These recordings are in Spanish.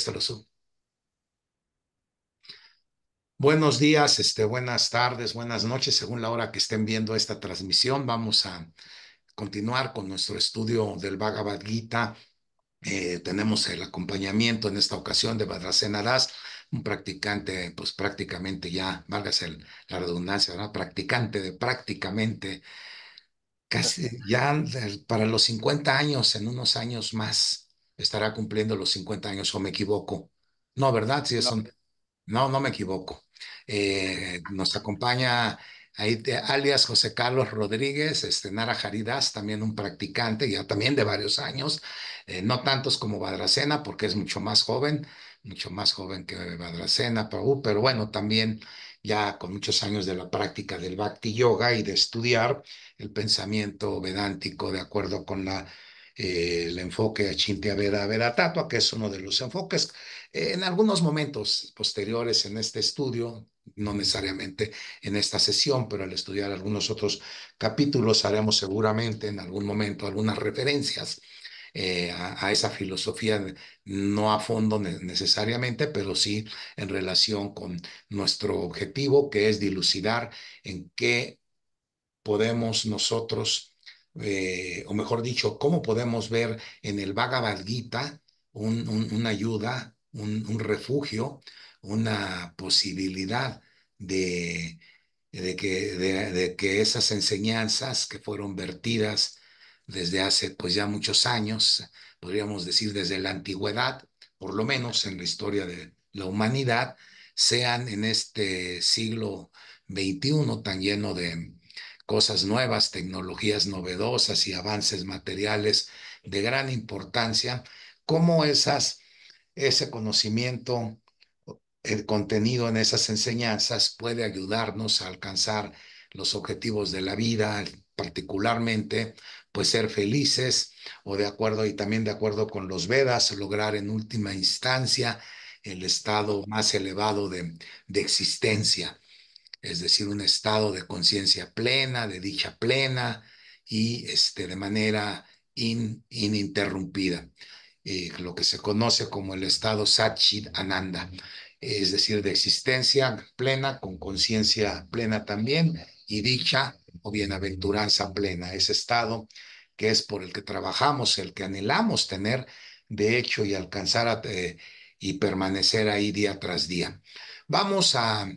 Esto lo subo. Buenos días, buenas tardes, buenas noches, según la hora que estén viendo esta transmisión. Vamos a continuar con nuestro estudio del Bhagavad Gita. Tenemos el acompañamiento en esta ocasión de Badrasena Das, un practicante, pues prácticamente ya, válgase la redundancia, ¿verdad? Practicante de prácticamente casi ya para los 50 años, en unos años más, estará cumpliendo los 50 años, o me equivoco. No, ¿verdad? Sí, No, son. No, no me equivoco. Nos acompaña ahí alias José Carlos Rodríguez, Nara Jaridas, también un practicante, ya también de varios años, no tantos como Badracena, porque es mucho más joven que Badracena, pero bueno, también ya con muchos años de la práctica del Bhakti Yoga y de estudiar el pensamiento vedántico de acuerdo con el enfoque Achintya Veda Veda Tattva, que es uno de los enfoques en algunos momentos posteriores en este estudio, no necesariamente en esta sesión, pero al estudiar algunos otros capítulos haremos seguramente en algún momento algunas referencias a esa filosofía, no a fondo necesariamente, pero sí en relación con nuestro objetivo, que es dilucidar en qué podemos nosotros, o mejor dicho, cómo podemos ver en el Bhagavad Gita una ayuda, un refugio, una posibilidad de, de que esas enseñanzas que fueron vertidas desde hace pues ya muchos años, podríamos decir desde la antigüedad, por lo menos en la historia de la humanidad, sean en este siglo XXI tan lleno de cosas nuevas, tecnologías novedosas y avances materiales de gran importancia, cómo ese conocimiento, el contenido en esas enseñanzas puede ayudarnos a alcanzar los objetivos de la vida, particularmente, pues ser felices o de acuerdo y también de acuerdo con los Vedas, lograr en última instancia el estado más elevado de existencia, es decir, un estado de conciencia plena, de dicha plena y de manera ininterrumpida, lo que se conoce como el estado Satchit Ananda, es decir, de existencia plena con conciencia plena también y dicha o bienaventuranza plena, ese estado que es por el que trabajamos, el que anhelamos tener, de hecho, y alcanzar y permanecer ahí día tras día. Vamos a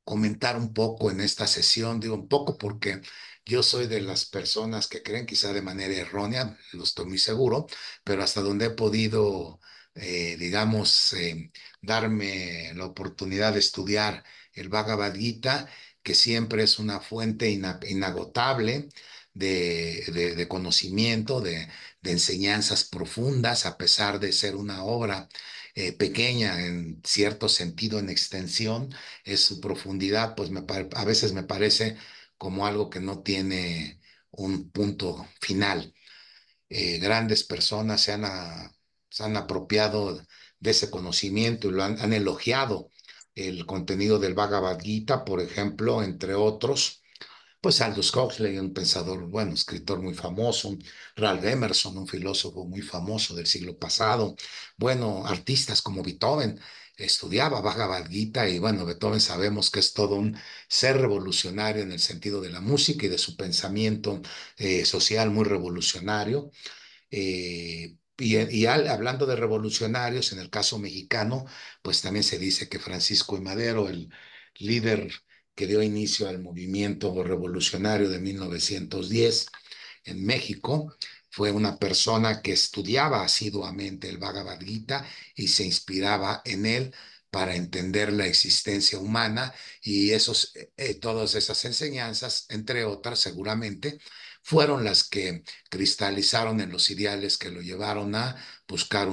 comentar un poco en esta sesión, digo un poco porque yo soy de las personas que creen quizá de manera errónea, no estoy muy seguro, pero hasta donde he podido, digamos, darme la oportunidad de estudiar el Bhagavad Gita, que siempre es una fuente inagotable de conocimiento, de enseñanzas profundas, a pesar de ser una obra pequeña en cierto sentido en extensión, es su profundidad, pues a veces me parece como algo que no tiene un punto final. Grandes personas se han apropiado de ese conocimiento y han elogiado el contenido del Bhagavad Gita, por ejemplo, entre otros. Pues Aldous Huxley, un pensador, bueno, escritor muy famoso, Ralph Emerson, un filósofo muy famoso del siglo pasado, bueno, artistas como Beethoven, estudiaba Bhagavad Gita y bueno, Beethoven sabemos que es todo un ser revolucionario en el sentido de la música y de su pensamiento social muy revolucionario. Hablando de revolucionarios, en el caso mexicano, pues también se dice que Francisco I. Madero, el líder que dio inicio al movimiento revolucionario de 1910 en México, fue una persona que estudiaba asiduamente el Bhagavad Gita y se inspiraba en él para entender la existencia humana y todas esas enseñanzas, entre otras, seguramente, fueron las que cristalizaron en los ideales que lo llevaron a buscar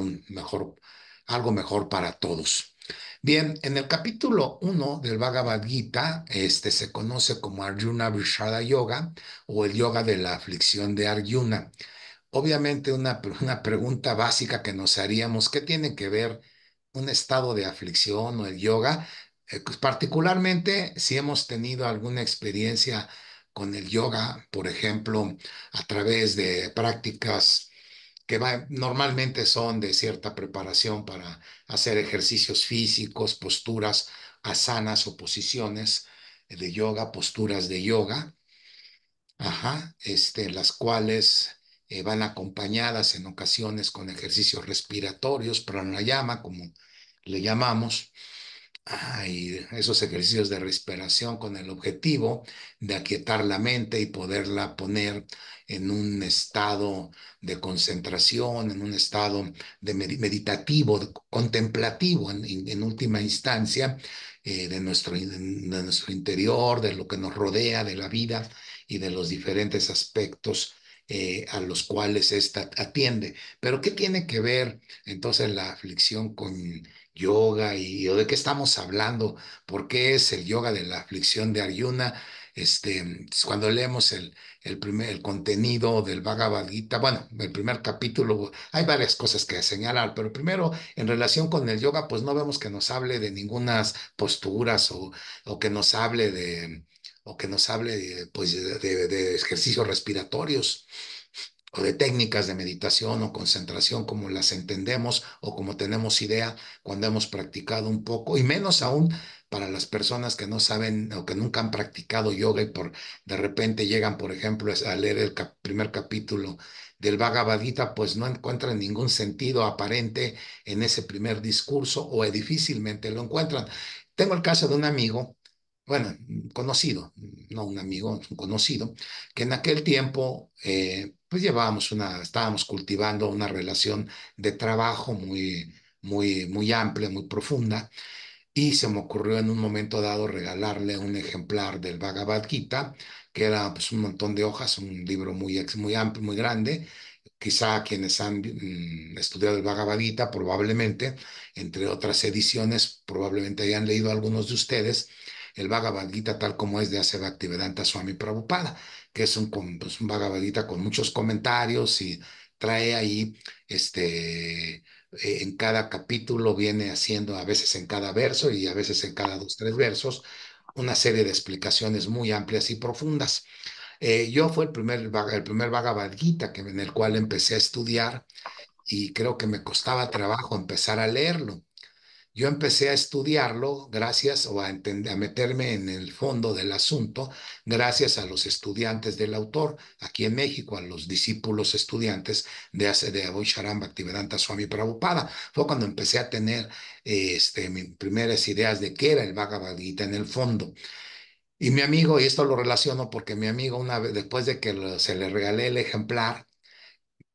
algo mejor para todos. Bien, en el capítulo 1 del Bhagavad Gita, este se conoce como Arjuna Vishada Yoga o el yoga de la aflicción de Arjuna. Obviamente una pregunta básica que nos haríamos, ¿qué tiene que ver un estado de aflicción o el yoga? Pues particularmente si hemos tenido alguna experiencia con el yoga, por ejemplo, a través de prácticas normalmente son de cierta preparación para hacer ejercicios físicos, posturas asanas o posiciones de yoga, posturas de yoga, ajá, las cuales van acompañadas en ocasiones con ejercicios respiratorios, pranayama, como le llamamos. Y esos ejercicios de respiración con el objetivo de aquietar la mente y poderla poner en un estado de concentración, en un estado de meditativo, contemplativo en última instancia, de nuestro interior, de lo que nos rodea, de la vida y de los diferentes aspectos a los cuales ésta atiende. Pero ¿qué tiene que ver entonces la aflicción con yoga y o de qué estamos hablando? ¿Por qué es el yoga de la aflicción de Arjuna? Cuando leemos el contenido del Bhagavad Gita, bueno, el primer capítulo, hay varias cosas que señalar, pero primero, en relación con el yoga, pues no vemos que nos hable de ninguna posturas o que nos hable o que nos hable pues, de ejercicios respiratorios o de técnicas de meditación o concentración como las entendemos o como tenemos idea cuando hemos practicado un poco, y menos aún para las personas que no saben o que nunca han practicado yoga y por de repente llegan, por ejemplo, a leer el primer capítulo del Bhagavad Gita, pues no encuentran ningún sentido aparente en ese primer discurso o difícilmente lo encuentran. Tengo el caso de un amigo, bueno, conocido, no un amigo, un conocido, que en aquel tiempo pues estábamos cultivando una relación de trabajo muy amplia, muy profunda, y se me ocurrió en un momento dado regalarle un ejemplar del Bhagavad Gita, que era pues, un montón de hojas, un libro muy amplio, muy grande. Quizá quienes han estudiado el Bhagavad Gita, probablemente, entre otras ediciones, probablemente hayan leído algunos de ustedes el Bhagavad Gita tal como es de hace Bhaktivedanta Swami Prabhupada, que es pues, un Bhagavad Gita con muchos comentarios y trae ahí, en cada capítulo viene haciendo, a veces en cada verso y a veces en cada dos, tres versos, una serie de explicaciones muy amplias y profundas. Yo fue el primer Bhagavad Gita en el cual empecé a estudiar y creo que me costaba trabajo empezar a leerlo. Yo empecé a estudiarlo gracias o a meterme en el fondo del asunto gracias a los estudiantes del autor aquí en México, a los discípulos estudiantes de Avoy-Sharan Bhaktivedanta Swami Prabhupada. Fue cuando empecé a tener mis primeras ideas de qué era el Bhagavad Gita en el fondo. Y mi amigo, y esto lo relaciono porque mi amigo una vez, después de que se le regalé el ejemplar,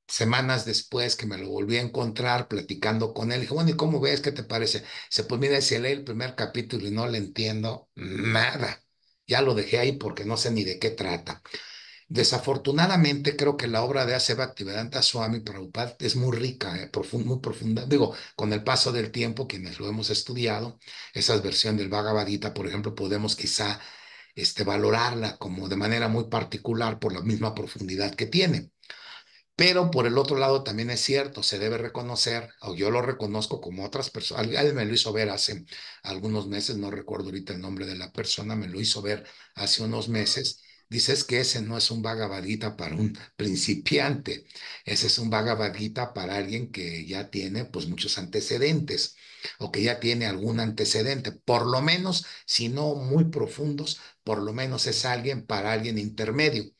semanas después que me lo volví a encontrar platicando con él, dije, bueno, ¿y cómo ves? ¿Qué te parece? Se pues mira, si leí el primer capítulo y no le entiendo nada. Ya lo dejé ahí porque no sé ni de qué trata. Desafortunadamente, creo que la obra de A.C. Bhaktivedanta Swami Prabhupada es muy rica, muy profunda. Digo, con el paso del tiempo, quienes lo hemos estudiado, esa versión del Bhagavad Gita, por ejemplo, podemos quizá valorarla como de manera muy particular por la misma profundidad que tiene. Pero por el otro lado también es cierto, se debe reconocer, o yo lo reconozco como otras personas, alguien me lo hizo ver hace algunos meses, no recuerdo ahorita el nombre de la persona, me lo hizo ver hace unos meses, dices que ese no es un Bhagavad Gita para un principiante, ese es un Bhagavad Gita para alguien que ya tiene pues muchos antecedentes, o que ya tiene algún antecedente, por lo menos, si no muy profundos, por lo menos es alguien para alguien intermedio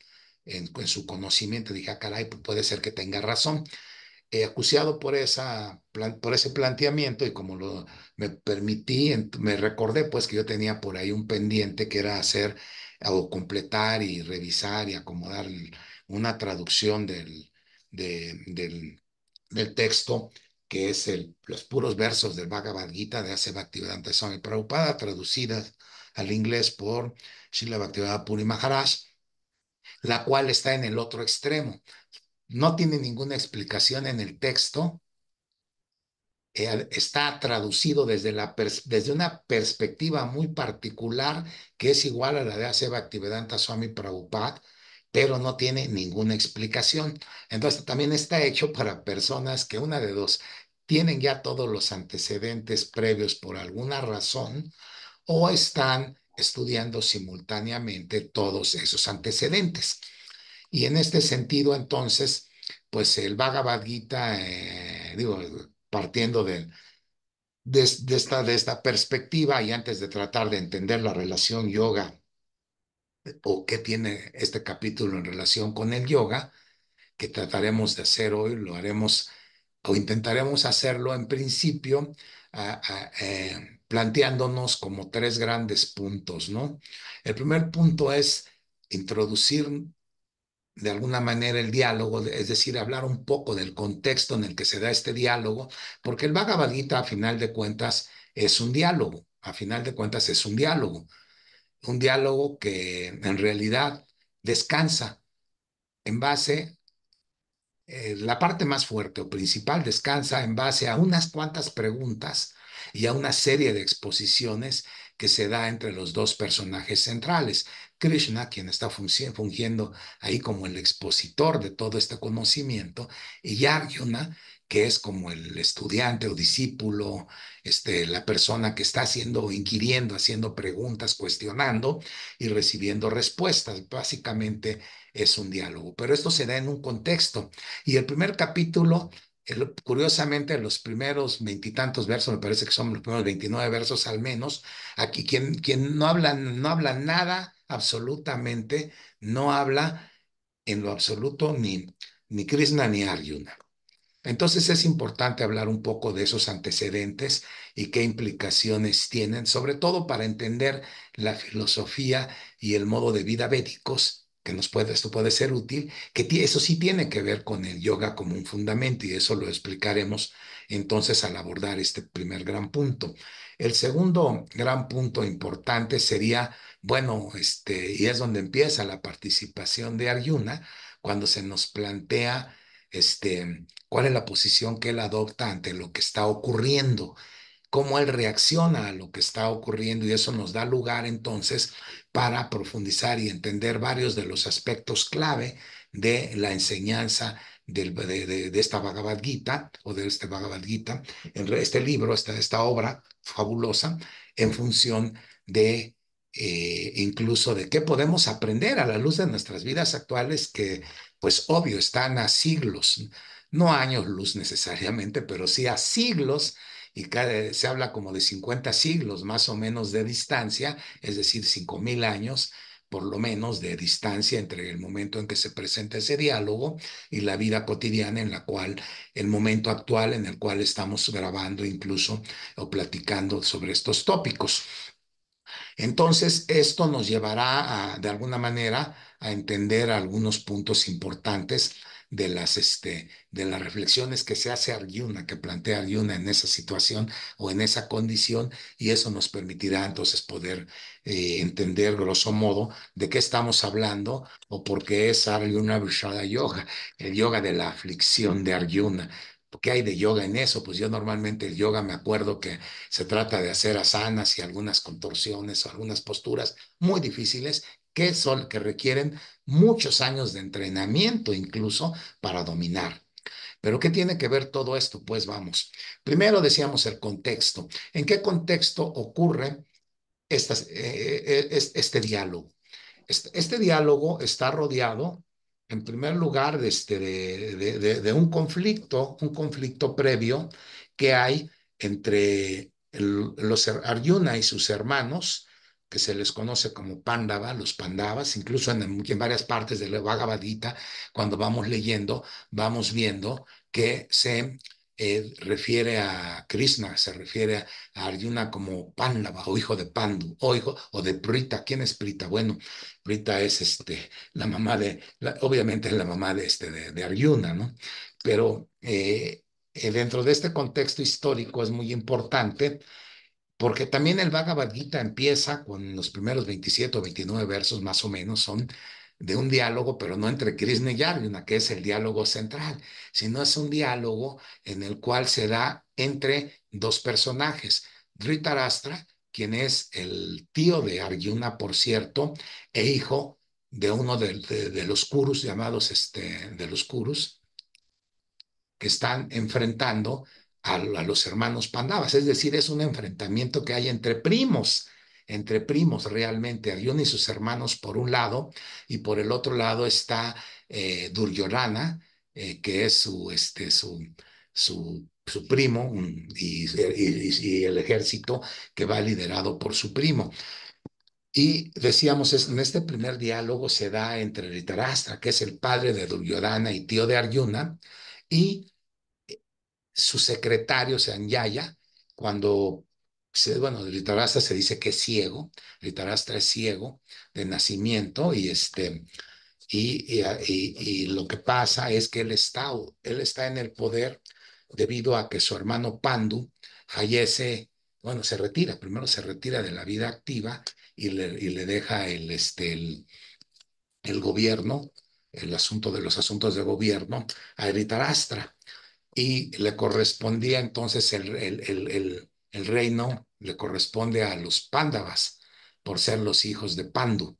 en su conocimiento. Dije, ah, caray, pues puede ser que tenga razón. Acuciado por por ese planteamiento y como me permití, me recordé pues que yo tenía por ahí un pendiente que era hacer o completar y revisar y acomodar una traducción del texto que es los puros versos del Bhagavad Gita de Ase Bhaktivedanta Swami Prabhupada, traducidas al inglés por Srila Bhaktivedanta Puri Maharaj, la cual está en el otro extremo. No tiene ninguna explicación en el texto, está traducido desde una perspectiva muy particular que es igual a la de Ase Bhaktivedanta Swami Prabhupada, pero no tiene ninguna explicación. Entonces también está hecho para personas que una de dos tienen ya todos los antecedentes previos por alguna razón o están estudiando simultáneamente todos esos antecedentes. Y en este sentido, entonces, pues el Bhagavad Gita, digo, partiendo de esta perspectiva y antes de tratar de entender la relación yoga o qué tiene este capítulo en relación con el yoga, que trataremos de hacer hoy, lo haremos o intentaremos hacerlo en principio planteándonos como tres grandes puntos, ¿no? El primer punto es introducir de alguna manera el diálogo, es decir, hablar un poco del contexto en el que se da este diálogo, porque el Bhagavad Gita a final de cuentas es un diálogo, a final de cuentas es un diálogo que en realidad descansa en base la parte más fuerte o principal descansa en base a unas cuantas preguntas y a una serie de exposiciones que se da entre los dos personajes centrales. Krishna, quien está fungiendo ahí como el expositor de todo este conocimiento, y Arjuna, que es como el estudiante o discípulo, la persona que está haciendo, inquiriendo, haciendo preguntas, cuestionando y recibiendo respuestas. Básicamente es un diálogo, pero esto se da en un contexto y el primer capítulo, curiosamente, los primeros veintitantos versos, me parece que son los primeros 29 versos al menos, aquí quien no habla nada, absolutamente, no habla en lo absoluto ni Krishna ni Arjuna. Entonces es importante hablar un poco de esos antecedentes y qué implicaciones tienen, sobre todo para entender la filosofía y el modo de vida védicos, que esto puede ser útil, eso sí tiene que ver con el yoga como un fundamento y eso lo explicaremos entonces al abordar este primer gran punto. El segundo gran punto importante sería, bueno, y es donde empieza la participación de Arjuna, cuando se nos plantea, cuál es la posición que él adopta ante lo que está ocurriendo, cómo él reacciona a lo que está ocurriendo y eso nos da lugar entonces para profundizar y entender varios de los aspectos clave de la enseñanza de esta Bhagavad Gita o de este Bhagavad Gita, este libro, esta obra fabulosa, en función de incluso de qué podemos aprender a la luz de nuestras vidas actuales que, pues obvio, están a siglos, no a años luz necesariamente, pero sí a siglos y se habla como de 50 siglos más o menos de distancia, es decir, 5.000 años por lo menos de distancia entre el momento en que se presenta ese diálogo y la vida cotidiana en la cual, el momento actual en el cual estamos grabando incluso o platicando sobre estos tópicos. Entonces, esto nos llevará de alguna manera a entender algunos puntos importantes de las reflexiones que se hace Arjuna, que plantea Arjuna en esa situación o en esa condición, y eso nos permitirá entonces poder entender grosso modo de qué estamos hablando o por qué es Arjuna Vishada Yoga, el yoga de la aflicción de Arjuna. ¿Qué hay de yoga en eso? Pues yo normalmente el yoga me acuerdo que se trata de hacer asanas y algunas contorsiones o algunas posturas muy difíciles que requieren muchos años de entrenamiento incluso para dominar. Pero ¿qué tiene que ver todo esto? Pues vamos. Primero decíamos el contexto. ¿En qué contexto ocurre este diálogo? Este diálogo está rodeado, en primer lugar, de un conflicto previo que hay entre los Arjuna y sus hermanos, que se les conoce como Pándava, los Pandavas, incluso en varias partes de la Bhagavad Gita, cuando vamos leyendo, vamos viendo que se refiere a Krishna, se refiere a Arjuna como Pándava o hijo de Pandu o hijo o de Prita. ¿Quién es Prita? Bueno, Rita es la mamá obviamente es la mamá de Arjuna, ¿no? Pero dentro de este contexto histórico es muy importante porque también el Bhagavad Gita empieza con los primeros 27 o 29 versos más o menos, son de un diálogo, pero no entre Krishna y Arjuna, que es el diálogo central, sino es un diálogo en el cual se da entre dos personajes, Dhritarashtra, quien es el tío de Arjuna, por cierto, e hijo de uno de los Kurus, llamados de los Kurus, que están enfrentando a los hermanos Pandavas. Es decir, es un enfrentamiento que hay entre primos realmente, Arjuna y sus hermanos por un lado, y por el otro lado está Duryodhana, que es su primo, y el ejército que va liderado por su primo. Y decíamos, en este primer diálogo se da entre Dhritarashtra, que es el padre de Duryodhana y tío de Arjuna, y su secretario, Sanjaya, cuando, bueno, Dhritarashtra se dice que es ciego, Dhritarashtra es ciego de nacimiento, y lo que pasa es que él está en el poder debido a que su hermano Pandu fallece, bueno, se retira, primero se retira de la vida activa y le deja el gobierno, el asunto de los asuntos de gobierno a Dhritarashtra, y le correspondía entonces el reino, le corresponde a los Pándavas por ser los hijos de Pandu,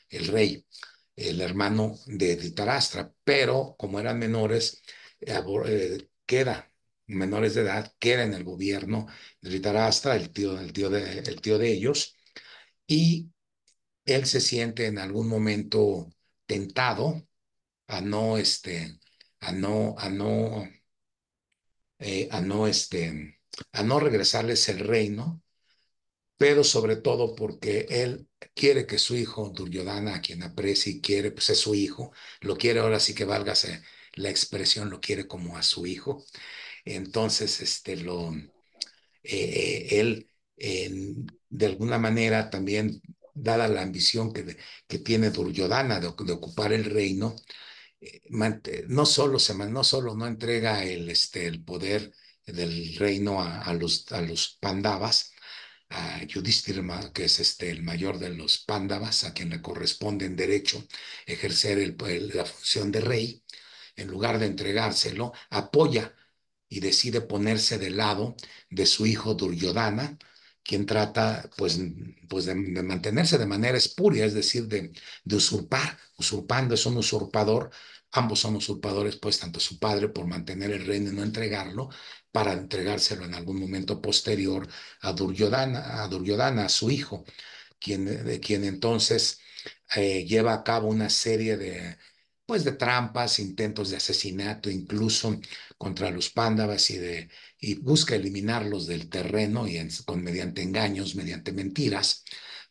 el rey, el hermano de Dhritarashtra, pero como eran menores, queda, menores de edad, queda en el gobierno de Dhritarashtra, el tío de ellos, y él se siente en algún momento tentado a no, a no, a no, eh, a no, este, a no regresarles el reino, pero sobre todo porque él quiere que su hijo Duryodhana, a quien aprecia y quiere, pues es su hijo, lo quiere, ahora sí que válgase la expresión, lo quiere como a su hijo. Entonces, él, de alguna manera también, dada la ambición que tiene Duryodhana de ocupar el reino, no solo no entrega el poder del reino a los Pandavas, a Yudhishthira, que es el mayor de los Pándavas, a quien le corresponde en derecho ejercer la función de rey, en lugar de entregárselo, apoya y decide ponerse del lado de su hijo Duryodhana, quien trata pues de mantenerse de manera espuria, es decir, de usurpando, es un usurpador, ambos son usurpadores, pues tanto su padre por mantener el reino y no entregarlo, para entregárselo en algún momento posterior a Duryodhana, a su hijo, de quien entonces lleva a cabo una serie de trampas, intentos de asesinato, incluso contra los Pándavas, y busca eliminarlos del terreno mediante engaños, mediante mentiras,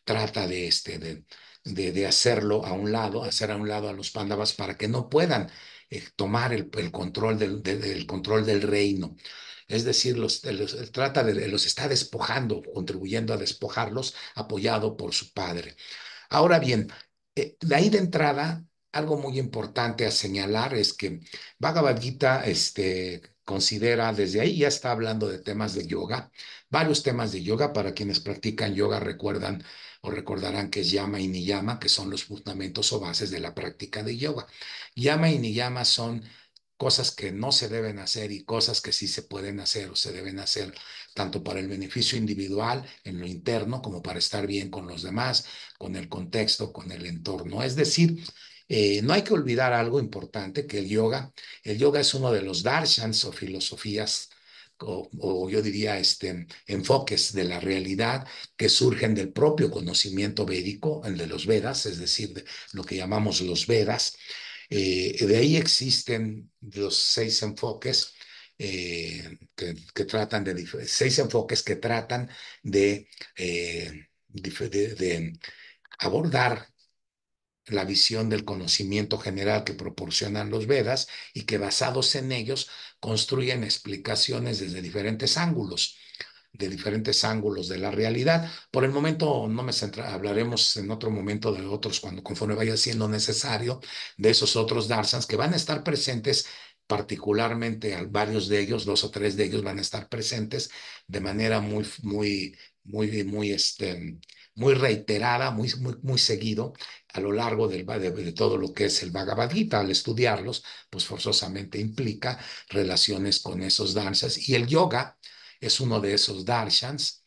trata de hacerlo a un lado, hacer a un lado a los Pándavas para que no puedan tomar el control del control del reino. Es decir, los está despojando, contribuyendo a despojarlos, apoyado por su padre. Ahora bien, de ahí de entrada, algo muy importante a señalar es que Bhagavad Gita considera, desde ahí ya está hablando de temas de yoga, varios temas de yoga. Para quienes practican yoga recuerdan o recordarán que es yama y niyama, que son los fundamentos o bases de la práctica de yoga. Yama y niyama son cosas que no se deben hacer y cosas que sí se pueden hacer o se deben hacer, tanto para el beneficio individual en lo interno como para estar bien con los demás, con el contexto, con el entorno. Es decir, no hay que olvidar algo importante, que el yoga es uno de los darshans o filosofías, o yo diría enfoques de la realidad que surgen del propio conocimiento védico, el de los Vedas, es decir, de lo que llamamos los Vedas. De ahí existen los seis enfoques que tratan de abordar la visión del conocimiento general que proporcionan los Vedas, y que basados en ellos construyen explicaciones desde diferentes ángulos de la realidad. Por el momento no me centra, hablaremos en otro momento de otros, conforme vaya siendo necesario, de esos otros darsans que van a estar presentes, particularmente varios de ellos, dos o tres de ellos van a estar presentes de manera muy, muy, muy, muy reiterada, muy, muy, muy seguido a lo largo de todo lo que es el Bhagavad Gita. Al estudiarlos, pues forzosamente implica relaciones con esos darsans, y el yoga es uno de esos darshans,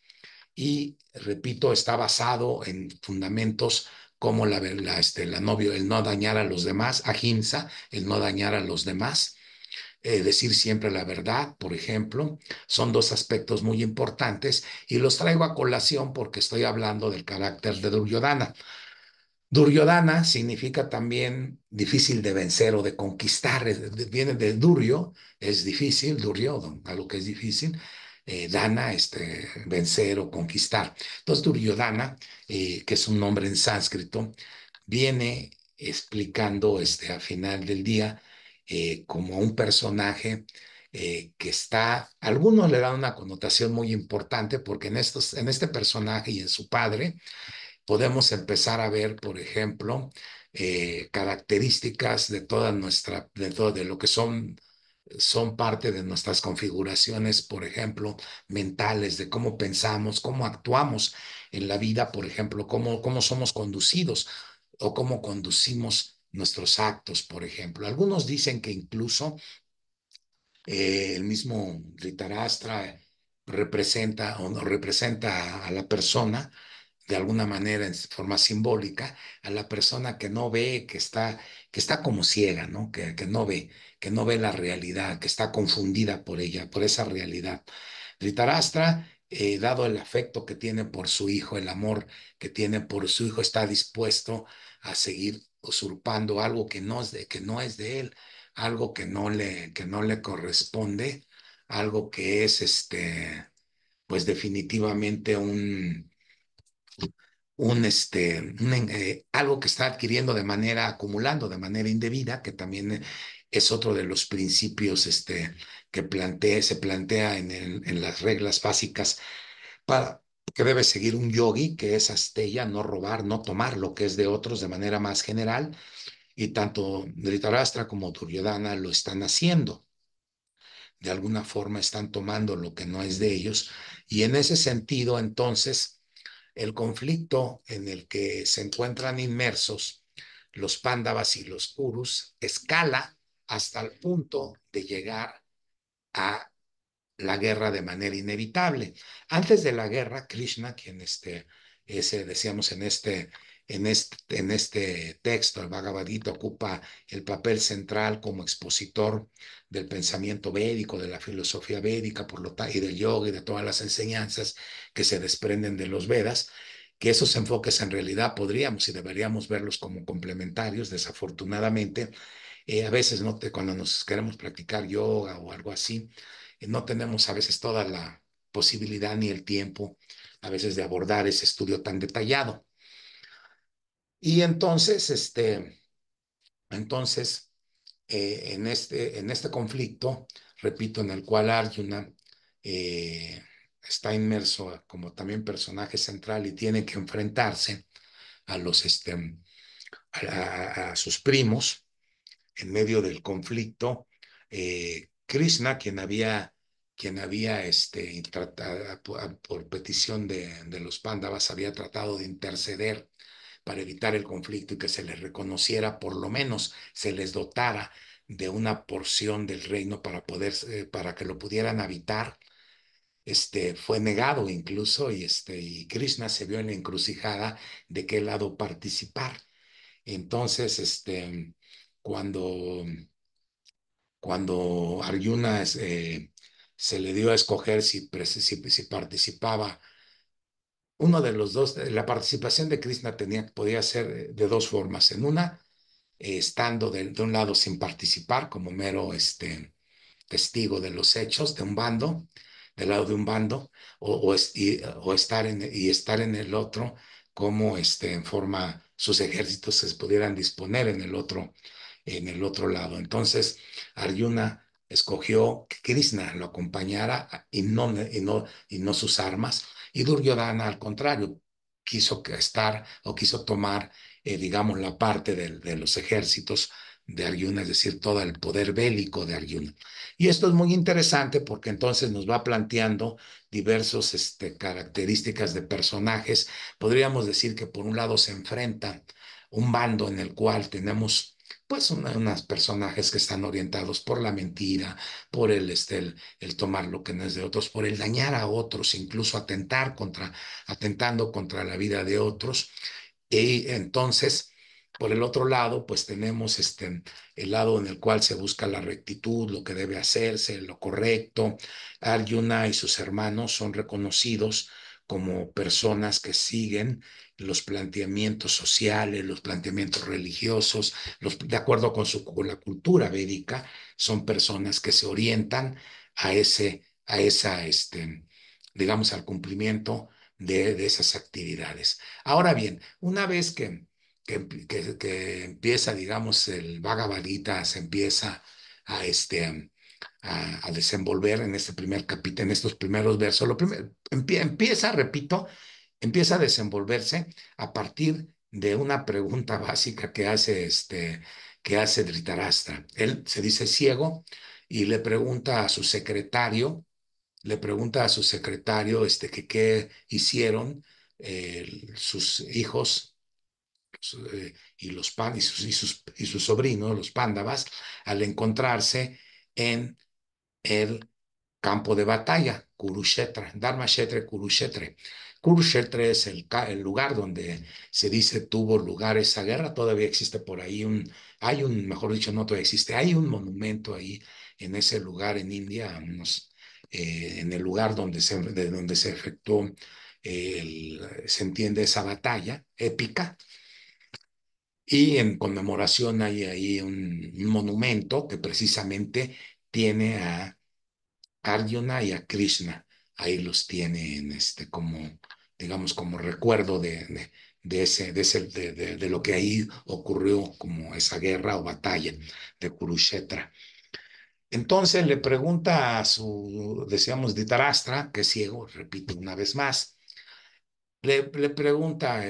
y, repito, está basado en fundamentos como el no dañar a los demás, ahimsa, el no dañar a los demás, decir siempre la verdad, por ejemplo. Son dos aspectos muy importantes y los traigo a colación porque estoy hablando del carácter de Duryodhana. Duryodhana significa también difícil de vencer o de conquistar. Viene de Duryo, es difícil, Duryodhana, algo que es difícil. Dana, vencer o conquistar. Entonces, Duryodhana, que es un nombre en sánscrito, viene explicando al final del día como un personaje que está, algunos le dan una connotación muy importante porque en este personaje y en su padre, podemos empezar a ver, por ejemplo, características de toda nuestra, de todo, de lo que son parte de nuestras configuraciones, por ejemplo, mentales, de cómo pensamos, cómo actuamos en la vida, por ejemplo, cómo somos conducidos o cómo conducimos nuestros actos, por ejemplo. Algunos dicen que incluso el mismo Dhritarashtra representa o no representa a la persona de alguna manera, en forma simbólica, a la persona que no ve, que está como ciega, ¿no? Que no ve la realidad, que está confundida por ella, por esa realidad. Dhritarashtra, dado el afecto que tiene por su hijo, el amor que tiene por su hijo, está dispuesto a seguir usurpando algo que no es de él, algo que no le corresponde, algo que es pues definitivamente algo que está adquiriendo de manera, acumulando de manera indebida, que también es otro de los principios que se plantea en las reglas básicas para que debe seguir un yogi, que es asteya, no robar, no tomar lo que es de otros de manera más general, y tanto Dhritarashtra como Duryodhana lo están haciendo. De alguna forma están tomando lo que no es de ellos, y en ese sentido, entonces, el conflicto en el que se encuentran inmersos los Pándavas y los Kurus escala hasta el punto de llegar a la guerra de manera inevitable. Antes de la guerra, Krishna, quien decíamos en este texto, el Bhagavad Gita ocupa el papel central como expositor del pensamiento védico, de la filosofía védica, y del yoga y de todas las enseñanzas que se desprenden de los Vedas, que esos enfoques en realidad podríamos y deberíamos verlos como complementarios. Desafortunadamente, a veces cuando nos queremos practicar yoga o algo así, no tenemos a veces toda la posibilidad ni el tiempo a veces de abordar ese estudio tan detallado. Y entonces, entonces en este conflicto, repito, en el cual Arjuna está inmerso como también personaje central y tiene que enfrentarse a a sus primos, en medio del conflicto, Krishna, quien había por petición de los Pándavas, había tratado de interceder para evitar el conflicto y que se les reconociera, por lo menos se les dotara de una porción del reino para que lo pudieran habitar. Fue negado incluso y Krishna se vio en la encrucijada de qué lado participar. Entonces, cuando cuando Arjuna se le dio a escoger si participaba, uno de los dos, la participación de Krishna podía ser de dos formas. En una, estando de un lado sin participar, como mero testigo de los hechos de un bando, del lado de un bando, y estar en el otro, como en forma sus ejércitos se pudieran disponer en el otro lado. Entonces, Arjuna escogió que Krishna lo acompañara y no sus armas, y Duryodhana, al contrario, estar o quiso tomar, digamos, la parte de los ejércitos de Arjuna, es decir, todo el poder bélico de Arjuna. Y esto es muy interesante porque entonces nos va planteando diversas características de personajes. Podríamos decir que por un lado se enfrenta un bando en el cual tenemos pues unos personajes que están orientados por la mentira, por el tomar lo que no es de otros, por el dañar a otros, incluso atentando contra la vida de otros. Y entonces, por el otro lado, pues tenemos el lado en el cual se busca la rectitud, lo que debe hacerse, lo correcto. Arjuna y sus hermanos son reconocidos como personas que siguen los planteamientos sociales, los planteamientos religiosos, de acuerdo con la cultura védica, son personas que se orientan a esa, digamos, al cumplimiento de esas actividades. Ahora bien, una vez que empieza, digamos, el Bhagavad Gita, se empieza a, a desenvolver en este primer capítulo, en estos primeros versos. Empieza, repito, empieza a desenvolverse a partir de una pregunta básica que hace Dhritarashtra. Él se dice ciego y le pregunta a su secretario, que qué hicieron sus hijos y y sus sobrinos, los pándavas, al encontrarse en el campo de batalla, Kurukshetra, Dharmashetra, Kurukshetra. Kurukshetra es el lugar donde se dice tuvo lugar esa guerra. Todavía existe por ahí mejor dicho, no todavía existe, hay un monumento ahí en ese lugar en India, en el lugar de donde se efectuó, se entiende esa batalla épica. Y en conmemoración hay ahí un monumento que precisamente tiene a Arjuna y a Krishna. Ahí los tiene como, digamos, como recuerdo de lo que ahí ocurrió, como esa guerra o batalla de Kurukshetra. Entonces le pregunta decíamos, Dhritarashtra, que es ciego, repito una vez más, le pregunta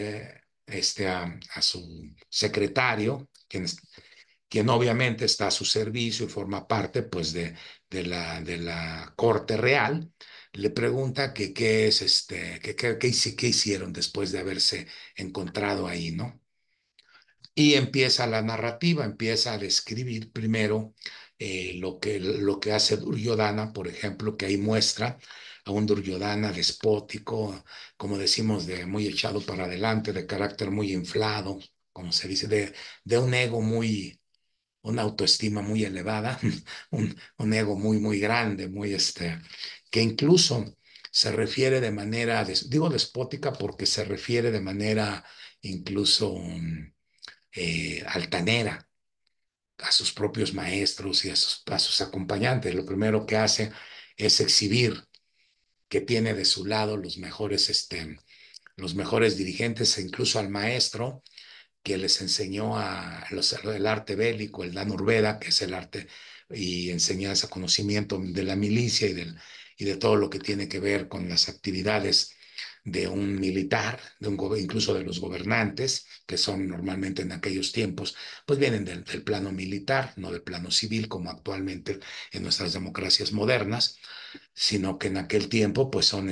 a su secretario, quien obviamente está a su servicio y forma parte pues de la corte real, le pregunta que qué es qué hicieron después de haberse encontrado ahí, ¿no? Y empieza la narrativa, empieza a describir primero lo que hace Duryodhana, por ejemplo, que ahí muestra a un Duryodhana despótico, como decimos, de muy echado para adelante, de carácter muy inflado, como se dice, de un ego una autoestima muy elevada, un ego muy grande, que incluso se refiere de manera, digo despótica porque se refiere de manera incluso altanera a sus propios maestros y a sus acompañantes. Lo primero que hace es exhibir que tiene de su lado los mejores dirigentes e incluso al maestro que les enseñó el arte bélico, el Danurveda, que es el arte y enseñanza, conocimiento de la milicia y de todo lo que tiene que ver con las actividades de un militar, incluso de los gobernantes, que son normalmente en aquellos tiempos, pues vienen del plano militar, no del plano civil, como actualmente en nuestras democracias modernas, sino que en aquel tiempo, pues son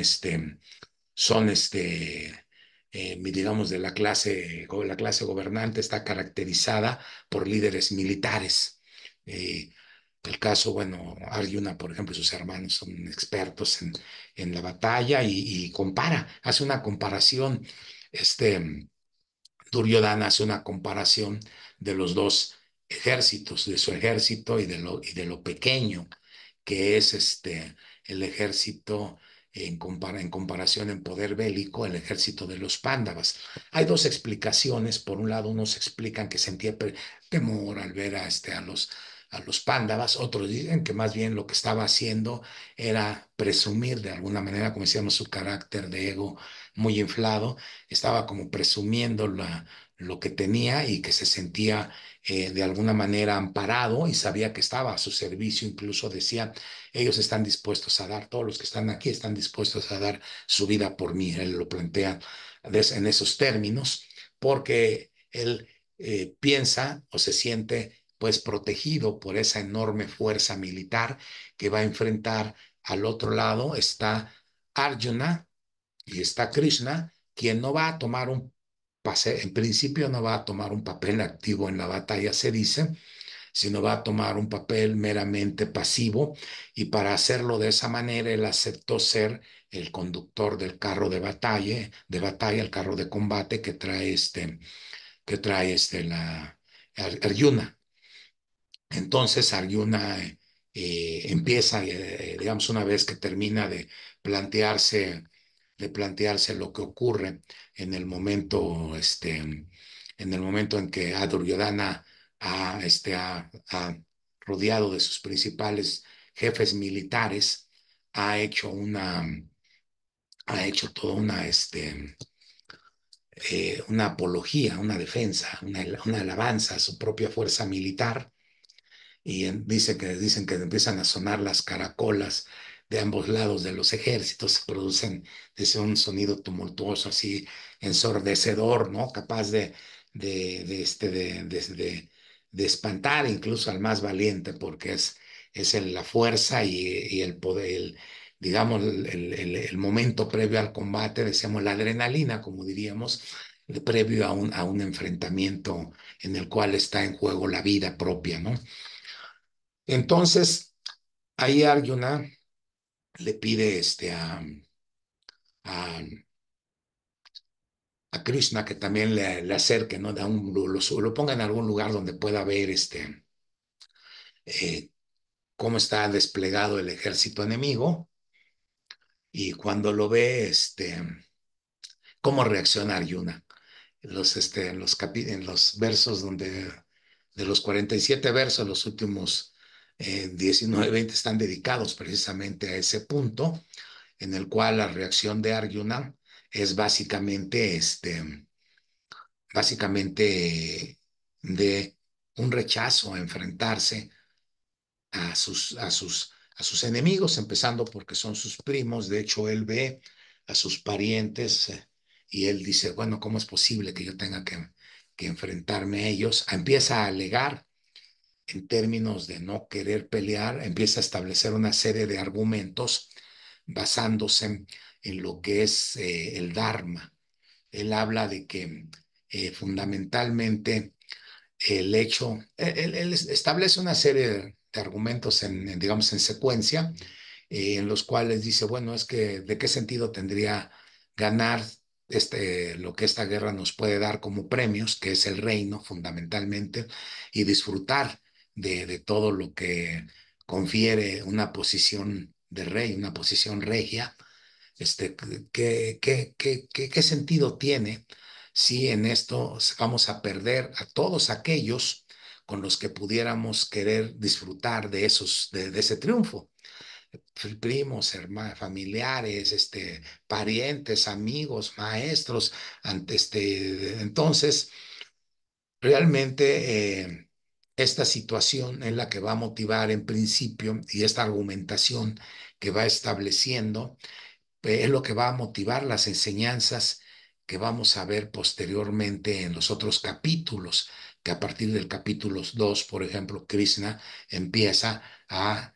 digamos, la clase gobernante está caracterizada por líderes militares. Eh, el caso, bueno, Arjuna, por ejemplo, sus hermanos son expertos en la batalla y hace una comparación, este, Duryodhana hace una comparación de los dos ejércitos, de su ejército y de lo pequeño que es el ejército en comparación en poder bélico, el ejército de los pándavas. Hay dos explicaciones. Por un lado, unos explican que sentía temor al ver a los pándavas, otros dicen que más bien lo que estaba haciendo era presumir de alguna manera, como decíamos, su carácter de ego muy inflado, estaba como presumiendo lo que tenía y que se sentía de alguna manera amparado y sabía que estaba a su servicio. Incluso decía, ellos están dispuestos a dar, todos los que están aquí están dispuestos a dar su vida por mí. Él lo plantea en esos términos porque él piensa o se siente pues protegido por esa enorme fuerza militar que va a enfrentar. Al otro lado está Arjuna y está Krishna, quien no va a tomar en principio no va a tomar un papel activo en la batalla, se dice, sino va a tomar un papel meramente pasivo, y para hacerlo de esa manera él aceptó ser el conductor del carro de batalla, el carro de combate que trae Arjuna. Entonces Arjuna empieza, digamos, una vez que termina de plantearse de plantearse lo que ocurre en el momento, en el momento en que a Duryodhana ha rodeado de sus principales jefes militares, ha hecho ha hecho toda una apología, una defensa, una alabanza a su propia fuerza militar y dicen que empiezan a sonar las caracolas de ambos lados de los ejércitos, se producen dice, un sonido tumultuoso, así ensordecedor, ¿no? Capaz de espantar incluso al más valiente, porque es la fuerza y el poder, digamos, el momento previo al combate, decíamos la adrenalina, como diríamos, previo a un enfrentamiento en el cual está en juego la vida propia, ¿no? Entonces, ahí Arjuna le pide a, a Krishna que también le acerque, ¿no? Lo ponga en algún lugar donde pueda ver eh, cómo está desplegado el ejército enemigo y cuando lo ve, cómo reacciona Arjuna. En los versos de los 47 versos, los últimos 19, 20 están dedicados precisamente a ese punto en el cual la reacción de Arjuna es básicamente de un rechazo a enfrentarse a sus enemigos, empezando porque son sus primos. De hecho, él ve a sus parientes y él dice, bueno, ¿cómo es posible que yo tenga que enfrentarme a ellos? Empieza a alegar en términos de no querer pelear, empieza a establecer una serie de argumentos basándose en lo que es el Dharma. Él habla de que fundamentalmente el hecho, él establece una serie de argumentos digamos, en secuencia, en los cuales dice, bueno, es que de qué sentido tendría ganar lo que esta guerra nos puede dar como premios, que es el reino fundamentalmente, y disfrutar de todo lo que confiere una posición de rey, una posición regia. ¿Qué sentido tiene si en esto vamos a perder a todos aquellos con los que pudiéramos querer disfrutar de ese triunfo? Primos, hermanos, familiares, parientes, amigos, maestros, entonces, realmente esta situación es la que va a motivar en principio y esta argumentación que va estableciendo es lo que va a motivar las enseñanzas que vamos a ver posteriormente en los otros capítulos, que a partir del capítulo 2, por ejemplo, Krishna empieza a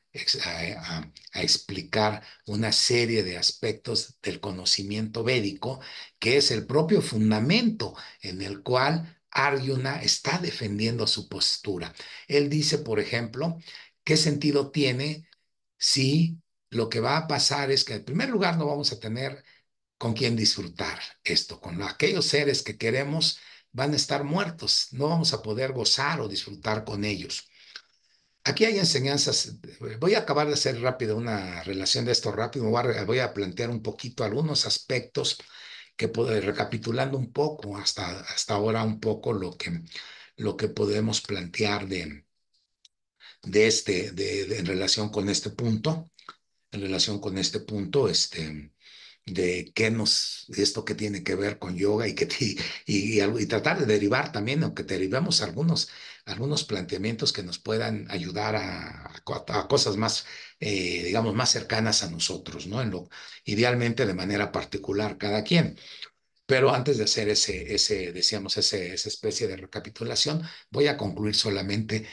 explicar una serie de aspectos del conocimiento védico, que es el propio fundamento en el cual Arjuna está defendiendo su postura. Él dice, por ejemplo, ¿qué sentido tiene si lo que va a pasar es que en primer lugar no vamos a tener con quién disfrutar esto, con aquellos seres que queremos van a estar muertos, no vamos a poder gozar o disfrutar con ellos? Aquí hay enseñanzas, voy a acabar de hacer rápido una relación de esto rápido, voy a plantear un poquito algunos aspectos recapitulando un poco hasta ahora un poco lo que podemos plantear en relación con este punto en relación con este punto, de esto que tiene que ver con yoga y tratar de derivar también, aunque derivemos algunos planteamientos que nos puedan ayudar a cosas más, digamos, más cercanas a nosotros, ¿no? Idealmente de manera particular cada quien. Pero antes de hacer decíamos, esa especie de recapitulación, voy a concluir solamente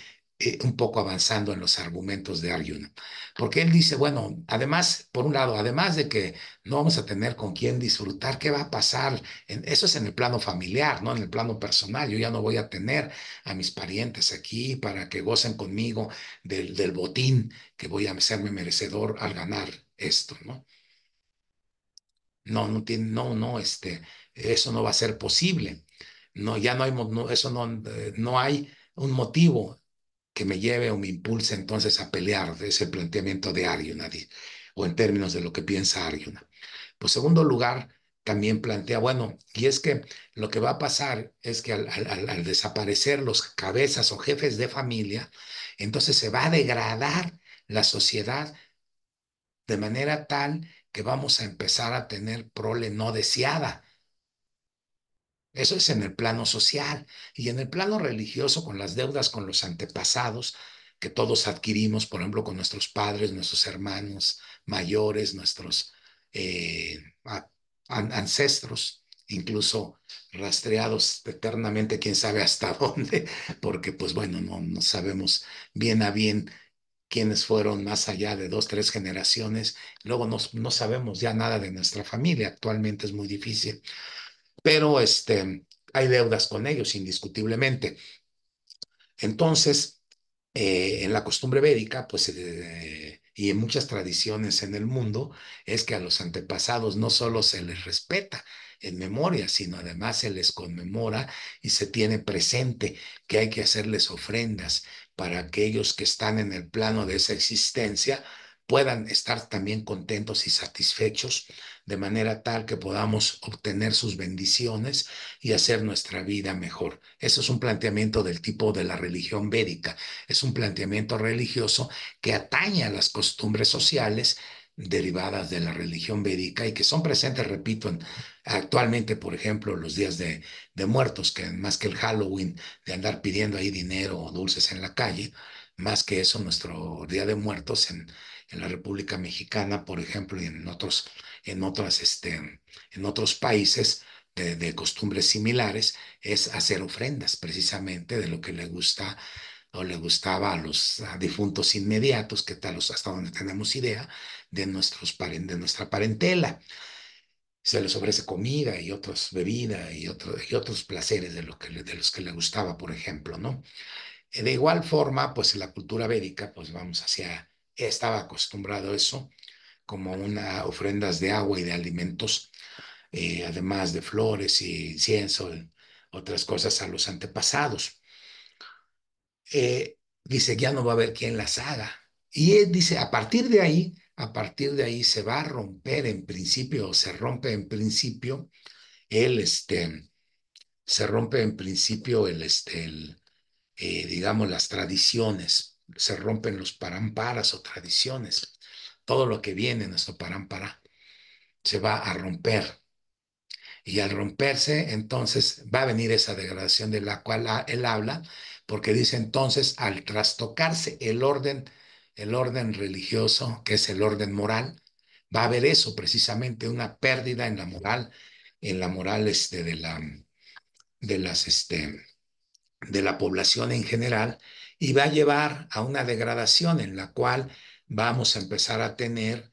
un poco avanzando en los argumentos de Arjuna. Porque él dice, bueno, además, por un lado, además de que no vamos a tener con quién disfrutar, ¿qué va a pasar? Eso es en el plano familiar, ¿no? En el plano personal. Yo ya no voy a tener a mis parientes aquí para que gocen conmigo del botín que voy a hacerme merecedor al ganar esto, ¿no? No, no tiene, no, no, eso no va a ser posible. No, ya no hay, eso no, no hay un motivo que me lleve o me impulse entonces a pelear. Es el planteamiento de Arjuna, o en términos de lo que piensa Arjuna. Pues segundo lugar, también plantea, bueno, y es que lo que va a pasar es que al desaparecer los cabezas o jefes de familia, entonces se va a degradar la sociedad de manera tal que vamos a empezar a tener prole no deseada. Eso es en el plano social y en el plano religioso, con las deudas con los antepasados que todos adquirimos, por ejemplo, con nuestros padres, nuestros hermanos mayores, nuestros eh, a- ancestros, incluso rastreados eternamente, quién sabe hasta dónde, porque pues bueno, no sabemos bien a bien quiénes fueron más allá de dos, tres generaciones. Luego no sabemos ya nada de nuestra familia, actualmente es muy difícil, pero hay deudas con ellos, indiscutiblemente. Entonces, en la costumbre védica, pues, y en muchas tradiciones en el mundo, es que a los antepasados no solo se les respeta en memoria, sino además se les conmemora y se tiene presente que hay que hacerles ofrendas para aquellos que están en el plano de esa existencia puedan estar también contentos y satisfechos, de manera tal que podamos obtener sus bendiciones y hacer nuestra vida mejor. Eso es un planteamiento del tipo de la religión védica. Es un planteamiento religioso que atañe a las costumbres sociales derivadas de la religión védica y que son presentes, repito, actualmente, por ejemplo, los días de muertos, que más que el Halloween, de andar pidiendo ahí dinero o dulces en la calle, más que eso, nuestro Día de Muertos en la República Mexicana, por ejemplo, y en otros países de costumbres similares, es hacer ofrendas precisamente de lo que le gusta o le gustaba a difuntos inmediatos, que tal, hasta donde tenemos idea, de nuestra parentela. Se les ofrece comida y otras bebidas y otros placeres de los que le gustaba, por ejemplo, ¿no? De igual forma, pues la cultura védica, pues vamos estaba acostumbrado a eso, como una ofrendas de agua y de alimentos, además de flores y incienso, otras cosas a los antepasados. Dice, ya no va a haber quien las haga. Y él dice, a partir de ahí se va a romper en principio, o se rompe en principio, el, se rompe en principio digamos, las tradiciones, se rompen los paramparas o tradiciones. Todo lo que viene en nuestro parampara se va a romper. Y al romperse, entonces va a venir esa degradación de la cual él habla, porque dice entonces, al trastocarse el orden religioso, que es el orden moral, va a haber eso precisamente, una pérdida en la moral de las, de la población en general, y va a llevar a una degradación en la cual vamos a empezar a tener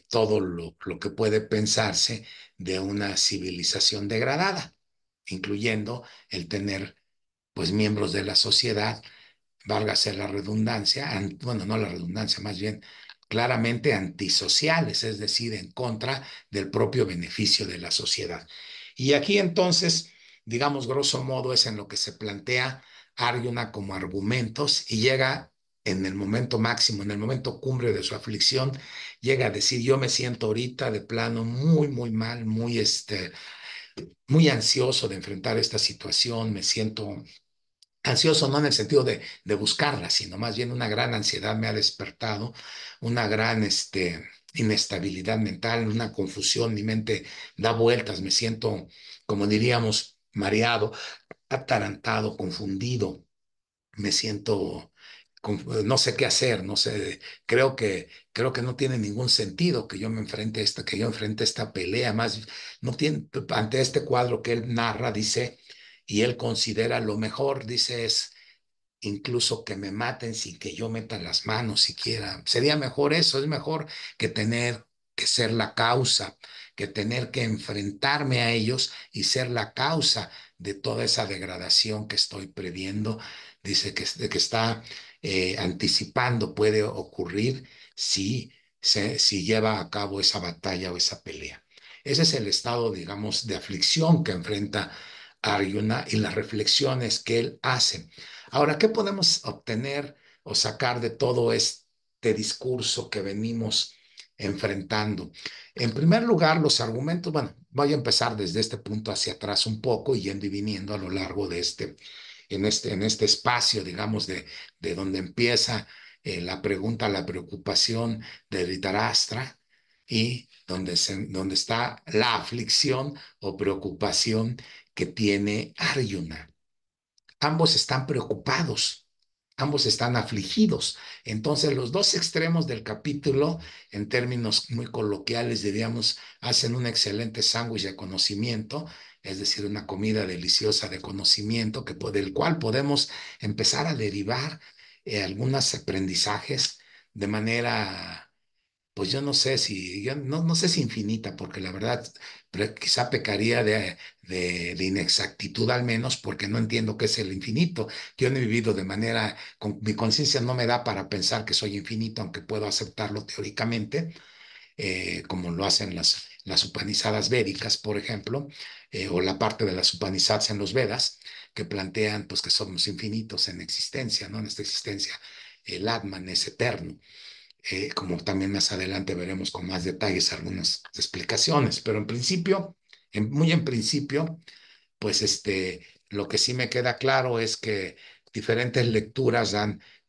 todo lo que puede pensarse de una civilización degradada, incluyendo el tener pues miembros de la sociedad, válgase la redundancia, bueno, no la redundancia, más bien claramente antisociales, es decir, en contra del propio beneficio de la sociedad. Y aquí entonces, digamos, grosso modo, es en lo que se plantea Arjuna como argumentos y llega en el momento máximo, en el momento cumbre de su aflicción, llega a decir, yo me siento ahorita de plano muy, muy mal, muy ansioso de enfrentar esta situación, me siento ansioso no en el sentido de buscarla, sino más bien una gran ansiedad me ha despertado, una gran inestabilidad mental, una confusión, mi mente da vueltas, me siento, como diríamos, mareado, atarantado, confundido, me siento, no sé qué hacer, no sé, creo que no tiene ningún sentido que yo me enfrente a que yo enfrente esta pelea, más no tiene, ante este cuadro que él narra, dice, y él considera lo mejor, dice, es incluso que me maten sin que yo meta las manos siquiera. Sería mejor eso, es mejor que tener que ser la causa, que tener que enfrentarme a ellos y ser la causa de toda esa degradación que estoy previendo. Dice que está anticipando puede ocurrir si lleva a cabo esa batalla o esa pelea. Ese es el estado, digamos, de aflicción que enfrenta Arjuna y las reflexiones que él hace. Ahora, ¿qué podemos obtener o sacar de todo este discurso que venimos enfrentando. En primer lugar, los argumentos, bueno, voy a empezar desde este punto hacia atrás un poco y yendo y viniendo a lo largo de en este espacio, digamos, de donde empieza la pregunta, la preocupación de Dhritarashtra y donde está la aflicción o preocupación que tiene Arjuna. Ambos están preocupados, ambos están afligidos. Entonces, los dos extremos del capítulo, en términos muy coloquiales, diríamos, hacen un excelente sándwich de conocimiento, es decir, una comida deliciosa de conocimiento del cual podemos empezar a derivar algunos aprendizajes de manera, pues yo no sé si, yo no sé si infinita, porque la verdad quizá pecaría de inexactitud al menos, porque no entiendo qué es el infinito. Yo no he vivido de manera, mi conciencia no me da para pensar que soy infinito, aunque puedo aceptarlo teóricamente, como lo hacen las Upanisadas védicas, por ejemplo, o la parte de las Upanisadas en los Vedas, que plantean pues que somos infinitos en existencia, ¿no? En esta existencia, el Atman es eterno, como también más adelante veremos con más detalles algunas explicaciones, pero en principio, muy en principio, pues lo que sí me queda claro es que diferentes lecturas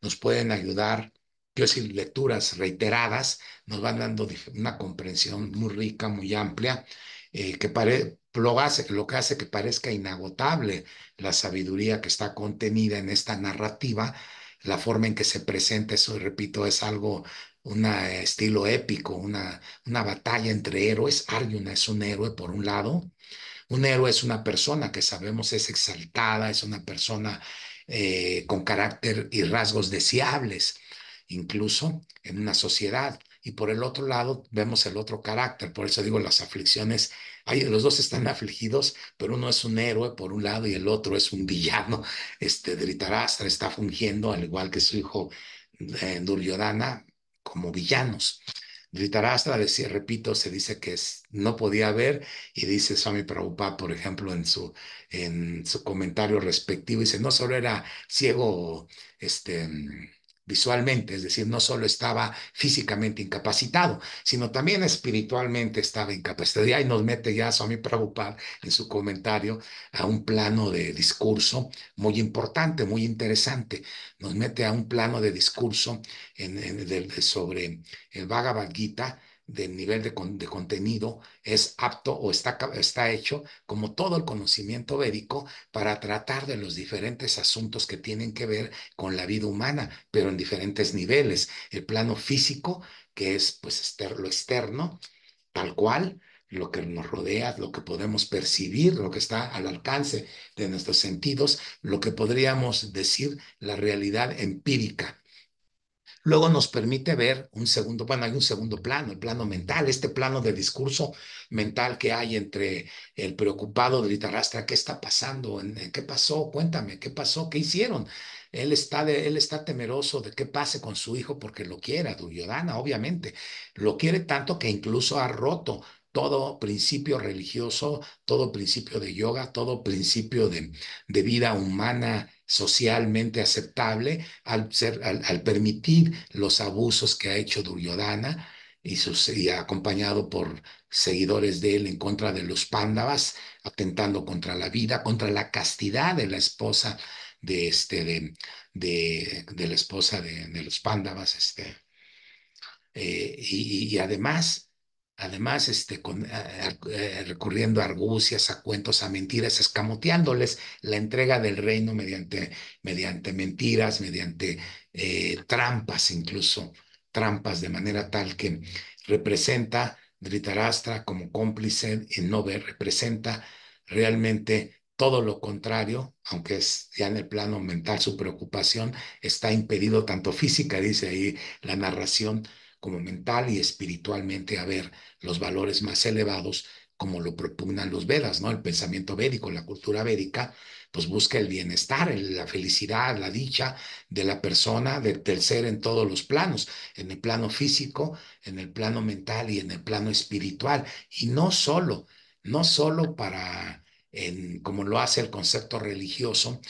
nos pueden ayudar, quiero decir, lecturas reiteradas, nos van dando una comprensión muy rica, muy amplia, lo que hace que parezca inagotable la sabiduría que está contenida en esta narrativa, la forma en que se presenta, eso repito, es algo, un estilo épico, una batalla entre héroes. Arjuna es un héroe por un lado, un héroe es una persona que sabemos es exaltada, es una persona con carácter y rasgos deseables, incluso en una sociedad. Y por el otro lado vemos el otro carácter, por eso digo las aflicciones, los dos están afligidos, pero uno es un héroe por un lado y el otro es un villano. Dhritarashtra está fungiendo, al igual que su hijo Duryodhana, como villanos. Dhritarashtra decía, repito, se dice que no podía ver y dice Swami Prabhupada, por ejemplo, en su comentario respectivo, dice, no solo era ciego este, visualmente, es decir, no solo estaba físicamente incapacitado, sino también espiritualmente estaba incapacitado. Y ahí nos mete ya Swami Prabhupada en su comentario a un plano de discurso muy importante, muy interesante. Nos mete a un plano de discurso sobre el Bhagavad Gita del nivel de contenido es apto o está hecho como todo el conocimiento védico para tratar de los diferentes asuntos que tienen que ver con la vida humana, pero en diferentes niveles. El plano físico, que es pues lo externo, tal cual, lo que nos rodea, lo que podemos percibir, lo que está al alcance de nuestros sentidos, lo que podríamos decir la realidad empírica. Luego nos permite ver un segundo, bueno, hay un segundo plano, el plano mental, este plano de discurso mental que hay entre el preocupado de Dhritarashtra, ¿qué está pasando? ¿Qué pasó? Cuéntame, ¿qué pasó? ¿Qué hicieron? Él está temeroso de qué pase con su hijo porque lo quiere, a Duryodhana, obviamente. Lo quiere tanto que incluso ha roto todo principio religioso, todo principio de yoga, todo principio de vida humana socialmente aceptable al permitir los abusos que ha hecho Duryodhana y acompañado por seguidores de él en contra de los Pándavas, atentando contra la vida, contra la castidad de la esposa de la esposa de los Pándavas, y además recurriendo a argucias, a cuentos, a mentiras, escamoteándoles la entrega del reino mediante mentiras, mediante trampas, incluso trampas, de manera tal que representa Dhritarashtra como cómplice en no ver, representa realmente todo lo contrario, aunque es ya en el plano mental su preocupación está impedido tanto física, dice ahí la narración, como mental y espiritualmente a ver los valores más elevados como lo propugnan los Vedas, ¿no? El pensamiento védico, la cultura védica, pues busca el bienestar, la felicidad, la dicha de la persona, del ser en todos los planos, en el plano físico, en el plano mental y en el plano espiritual. Y no solo para como lo hace el concepto religioso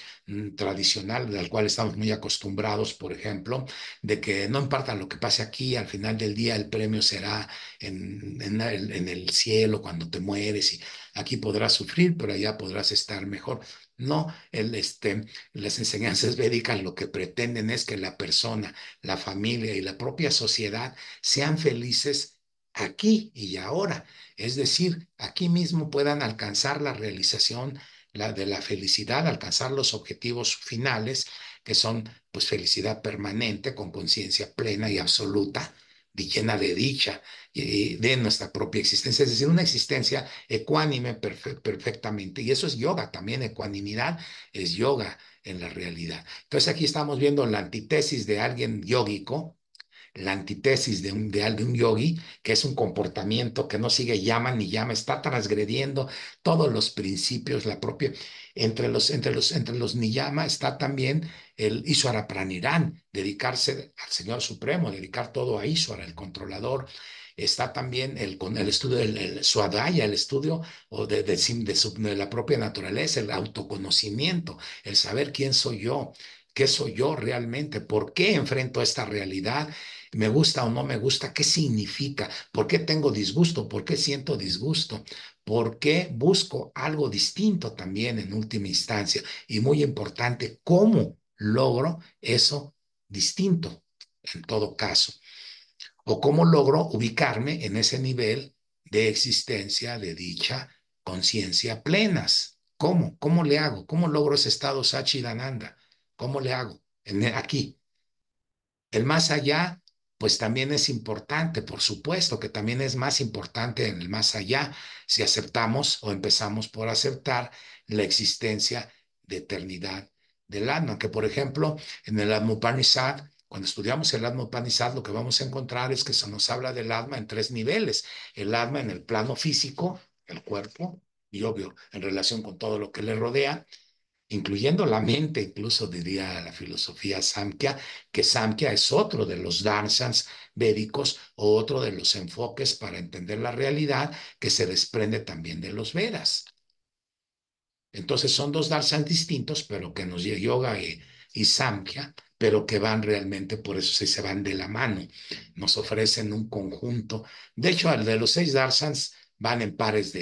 tradicional, del cual estamos muy acostumbrados, por ejemplo, de que no importa lo que pase aquí, al final del día el premio será en el cielo cuando te mueres y aquí podrás sufrir, pero allá podrás estar mejor. No, las enseñanzas védicas lo que pretenden es que la persona, la familia y la propia sociedad sean felices aquí y ahora. Es decir, aquí mismo puedan alcanzar la realización de la felicidad, alcanzar los objetivos finales, que son pues felicidad permanente, con conciencia plena y absoluta, llena de dicha y de nuestra propia existencia, es decir, una existencia ecuánime perfectamente. Y eso es yoga también, ecuanimidad es yoga en la realidad. Entonces aquí estamos viendo la antítesis de alguien yógico, la antítesis de un yogi, que es un comportamiento que no sigue llama ni llama, está transgrediendo todos los principios, la propia, entre los niyama está también el Ishvara Pranidhan, dedicarse al Señor Supremo, dedicar todo a Ishvara, el controlador. Está también con el estudio del Swadhyaya, el estudio de la propia naturaleza, el autoconocimiento, el saber quién soy yo, qué soy yo realmente, por qué enfrento esta realidad, me gusta o no me gusta, qué significa, por qué tengo disgusto, por qué siento disgusto, por qué busco algo distinto también en última instancia. Y muy importante, cómo logro eso distinto en todo caso, o cómo logro ubicarme en ese nivel de existencia, de dicha, conciencia plenas. ¿Cómo? ¿Cómo le hago? ¿Cómo logro ese estado Sachidananda? ¿Cómo le hago? Aquí. El más allá, pues también es importante, por supuesto que también es más importante en el más allá si aceptamos o empezamos por aceptar la existencia de eternidad del alma, que por ejemplo en el Atma Upanishad, cuando estudiamos el Atma Upanishad, lo que vamos a encontrar es que se nos habla del alma en tres niveles: el alma en el plano físico, el cuerpo, y obvio en relación con todo lo que le rodea, incluyendo la mente, incluso diría la filosofía Samkhya, que Samkhya es otro de los darshans védicos o otro de los enfoques para entender la realidad que se desprende también de los Vedas. Entonces son dos darshans distintos, pero que nos lleva yoga y Samkhya, pero que van realmente, por eso sí se van de la mano, nos ofrecen un conjunto. De hecho, el de los seis darshans van en pares,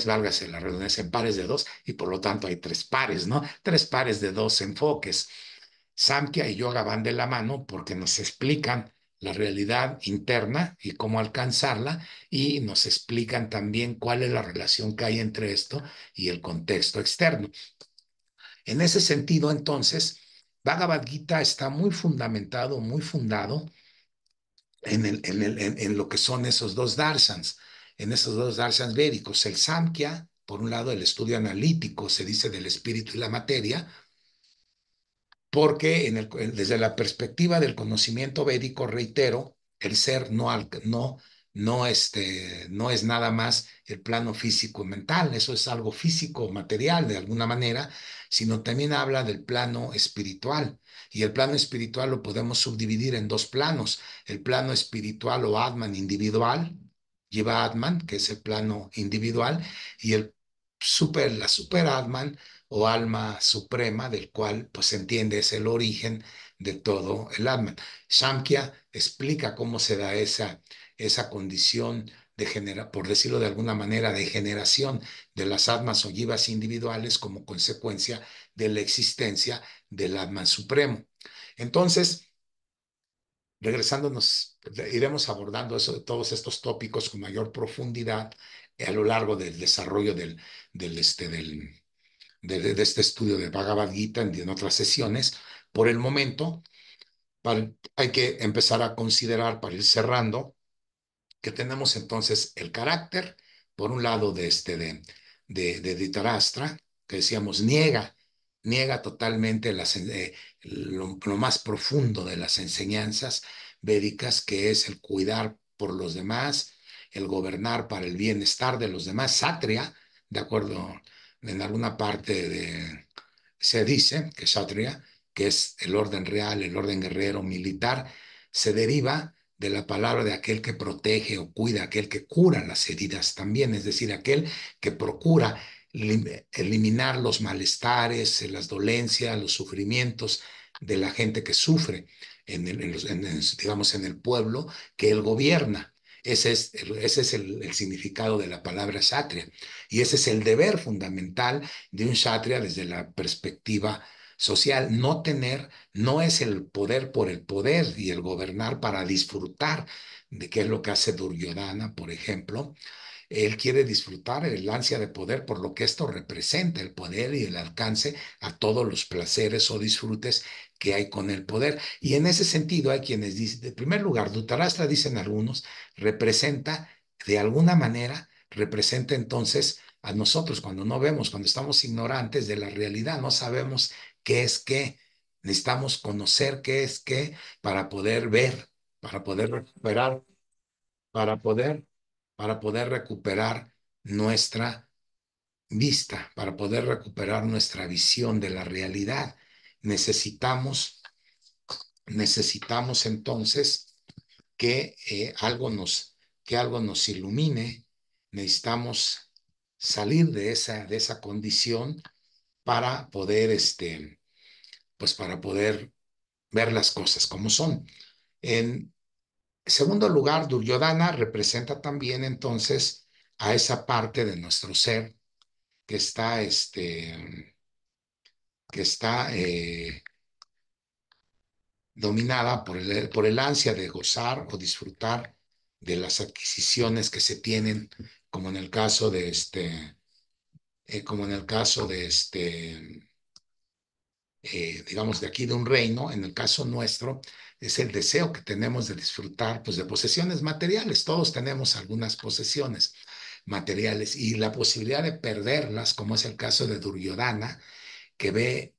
válgase la redundancia, en pares de dos, y por lo tanto hay tres pares, ¿no? Tres pares de dos enfoques. Samkhya y yoga van de la mano porque nos explican la realidad interna y cómo alcanzarla, y nos explican también cuál es la relación que hay entre esto y el contexto externo. En ese sentido, entonces, Bhagavad Gita está muy fundamentado, muy fundado en lo que son esos dos darshans, en esos dos darshans védicos. El Samkhya, por un lado, el estudio analítico, se dice, del espíritu y la materia, porque desde la perspectiva del conocimiento védico, reitero, el ser no es nada más el plano físico y mental, eso es algo físico, material de alguna manera, sino también habla del plano espiritual. Y el plano espiritual lo podemos subdividir en dos planos: el plano espiritual o Atman individual, Jiva Atman, que es el plano individual, y la super Atman o alma suprema, del cual pues se entiende es el origen de todo el Atman. Samkhya explica cómo se da esa condición por decirlo de alguna manera, de generación de las atmas o jivas individuales como consecuencia de la existencia del Atman supremo. Entonces, regresándonos, iremos abordando todos estos tópicos con mayor profundidad a lo largo del desarrollo del, este, del, de este estudio de Bhagavad Gita en otras sesiones. Por el momento, hay que empezar a considerar, para ir cerrando, que tenemos entonces el carácter, por un lado, de Dhritarashtra, que decíamos, niega totalmente lo más profundo de las enseñanzas védicas, que es el cuidar por los demás, el gobernar para el bienestar de los demás. Satria, de acuerdo, en alguna parte se dice que Satria, que es el orden real, el orden guerrero militar, se deriva de la palabra de aquel que protege o cuida, aquel que cura las heridas también, es decir, aquel que procura eliminar los malestares, las dolencias, los sufrimientos de la gente que sufre digamos, en el pueblo que él gobierna. Ese es el significado de la palabra kshatriya. Y ese es el deber fundamental de un kshatriya desde la perspectiva social. No es el poder por el poder y el gobernar para disfrutar de qué es lo que hace Duryodhana, por ejemplo. Él quiere disfrutar el ansia de poder por lo que esto representa, el poder y el alcance a todos los placeres o disfrutes que hay con el poder. Y en ese sentido hay quienes dicen, en primer lugar, Dhritarashtra, dicen algunos, representa, de alguna manera, representa entonces a nosotros cuando no vemos, cuando estamos ignorantes de la realidad, no sabemos qué es qué. Necesitamos conocer qué es qué para poder ver, para poder recuperar, para poder recuperar nuestra vista, para poder recuperar nuestra visión de la realidad. Necesitamos, necesitamos entonces que, que algo nos ilumine, necesitamos salir de esa condición para poder, pues para poder ver las cosas como son. En segundo lugar, Duryodhana representa también entonces a esa parte de nuestro ser que está, que está dominada por el ansia de gozar o disfrutar de las adquisiciones que se tienen, como en el caso de como en el caso de digamos, de aquí de un reino, en el caso nuestro, es el deseo que tenemos de disfrutar, pues, de posesiones materiales. Todos tenemos algunas posesiones materiales y la posibilidad de perderlas, como es el caso de Duryodhana, que ve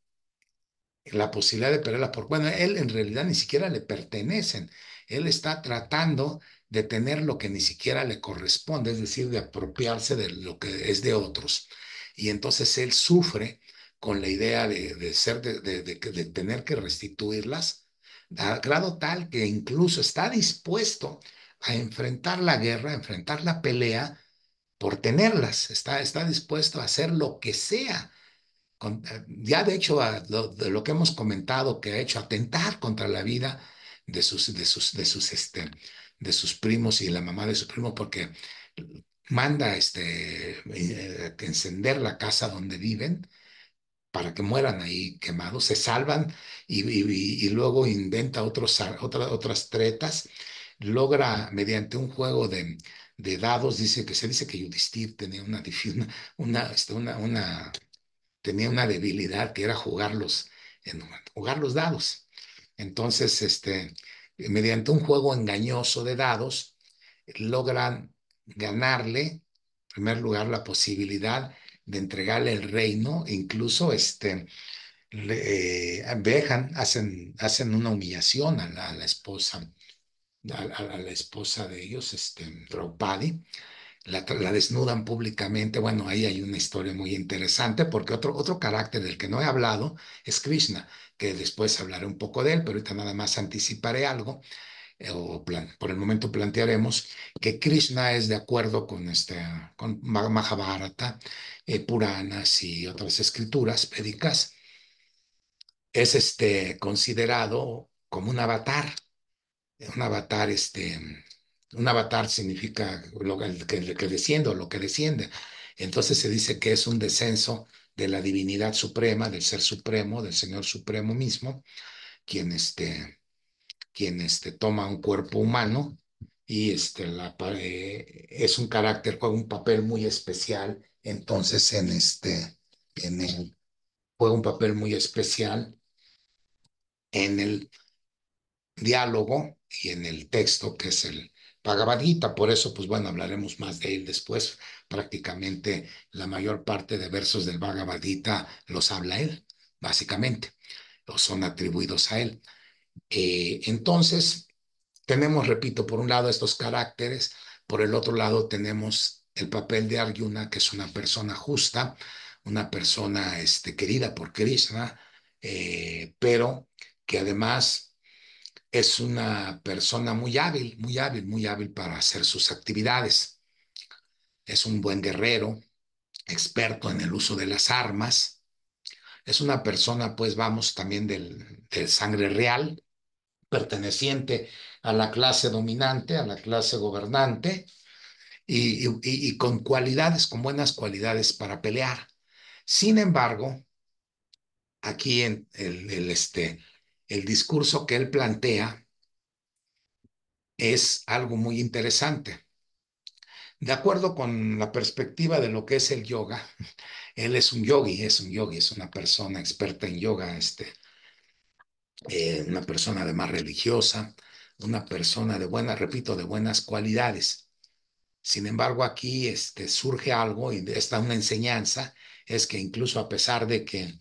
la posibilidad de perderla por, bueno, él en realidad ni siquiera le pertenecen. Él está tratando de tener lo que ni siquiera le corresponde, es decir, de apropiarse de lo que es de otros. Y entonces él sufre con la idea de ser, de tener que restituirlas, a grado tal que incluso está dispuesto a enfrentar la guerra, a enfrentar la pelea por tenerlas. Está dispuesto a hacer lo que sea ya de hecho, de lo que hemos comentado que ha hecho, atentar contra la vida de sus primos y la mamá de su primo, porque manda que encender la casa donde viven para que mueran ahí quemados, se salvan y luego inventa otras tretas, logra mediante un juego de dados, se dice que Yudhishthir tenía tenía una debilidad que era jugar los dados. Entonces, mediante un juego engañoso de dados, logran ganarle, en primer lugar, la posibilidad de entregarle el reino, incluso hacen una humillación a la esposa, a la esposa de ellos, Draupadi, la desnudan públicamente. Bueno, ahí hay una historia muy interesante porque otro carácter del que no he hablado es Krishna, que después hablaré un poco de él, pero ahorita nada más anticiparé algo, por el momento plantearemos que Krishna es de acuerdo con, con Mahabharata, Puranas y otras escrituras védicas, es considerado como un avatar, un avatar significa que desciende o lo que desciende. Entonces se dice que es un descenso de la divinidad suprema, del ser supremo, del Señor Supremo mismo, quien, toma un cuerpo humano y es un carácter, juega un papel muy especial. Entonces, juega un papel muy especial en el diálogo y en el texto que es el Bhagavad Gita. Por eso, pues bueno, hablaremos más de él después. Prácticamente la mayor parte de versos del Bhagavad Gita los habla él, básicamente, o son atribuidos a él. Entonces, tenemos, repito, por un lado estos caracteres, por el otro lado tenemos el papel de Arjuna, que es una persona justa, una persona querida por Krishna, pero que además es una persona muy hábil, muy hábil, muy hábil para hacer sus actividades. Es un buen guerrero, experto en el uso de las armas. Es una persona, pues vamos, también del sangre real, perteneciente a la clase dominante, a la clase gobernante, y con cualidades, con buenas cualidades para pelear. Sin embargo, aquí en el discurso que él plantea es algo muy interesante. De acuerdo con la perspectiva de lo que es el yoga, él es una persona experta en yoga, una persona además religiosa, una persona de buenas, repito, de buenas cualidades. Sin embargo, aquí surge algo y esta una enseñanza, es que incluso a pesar de que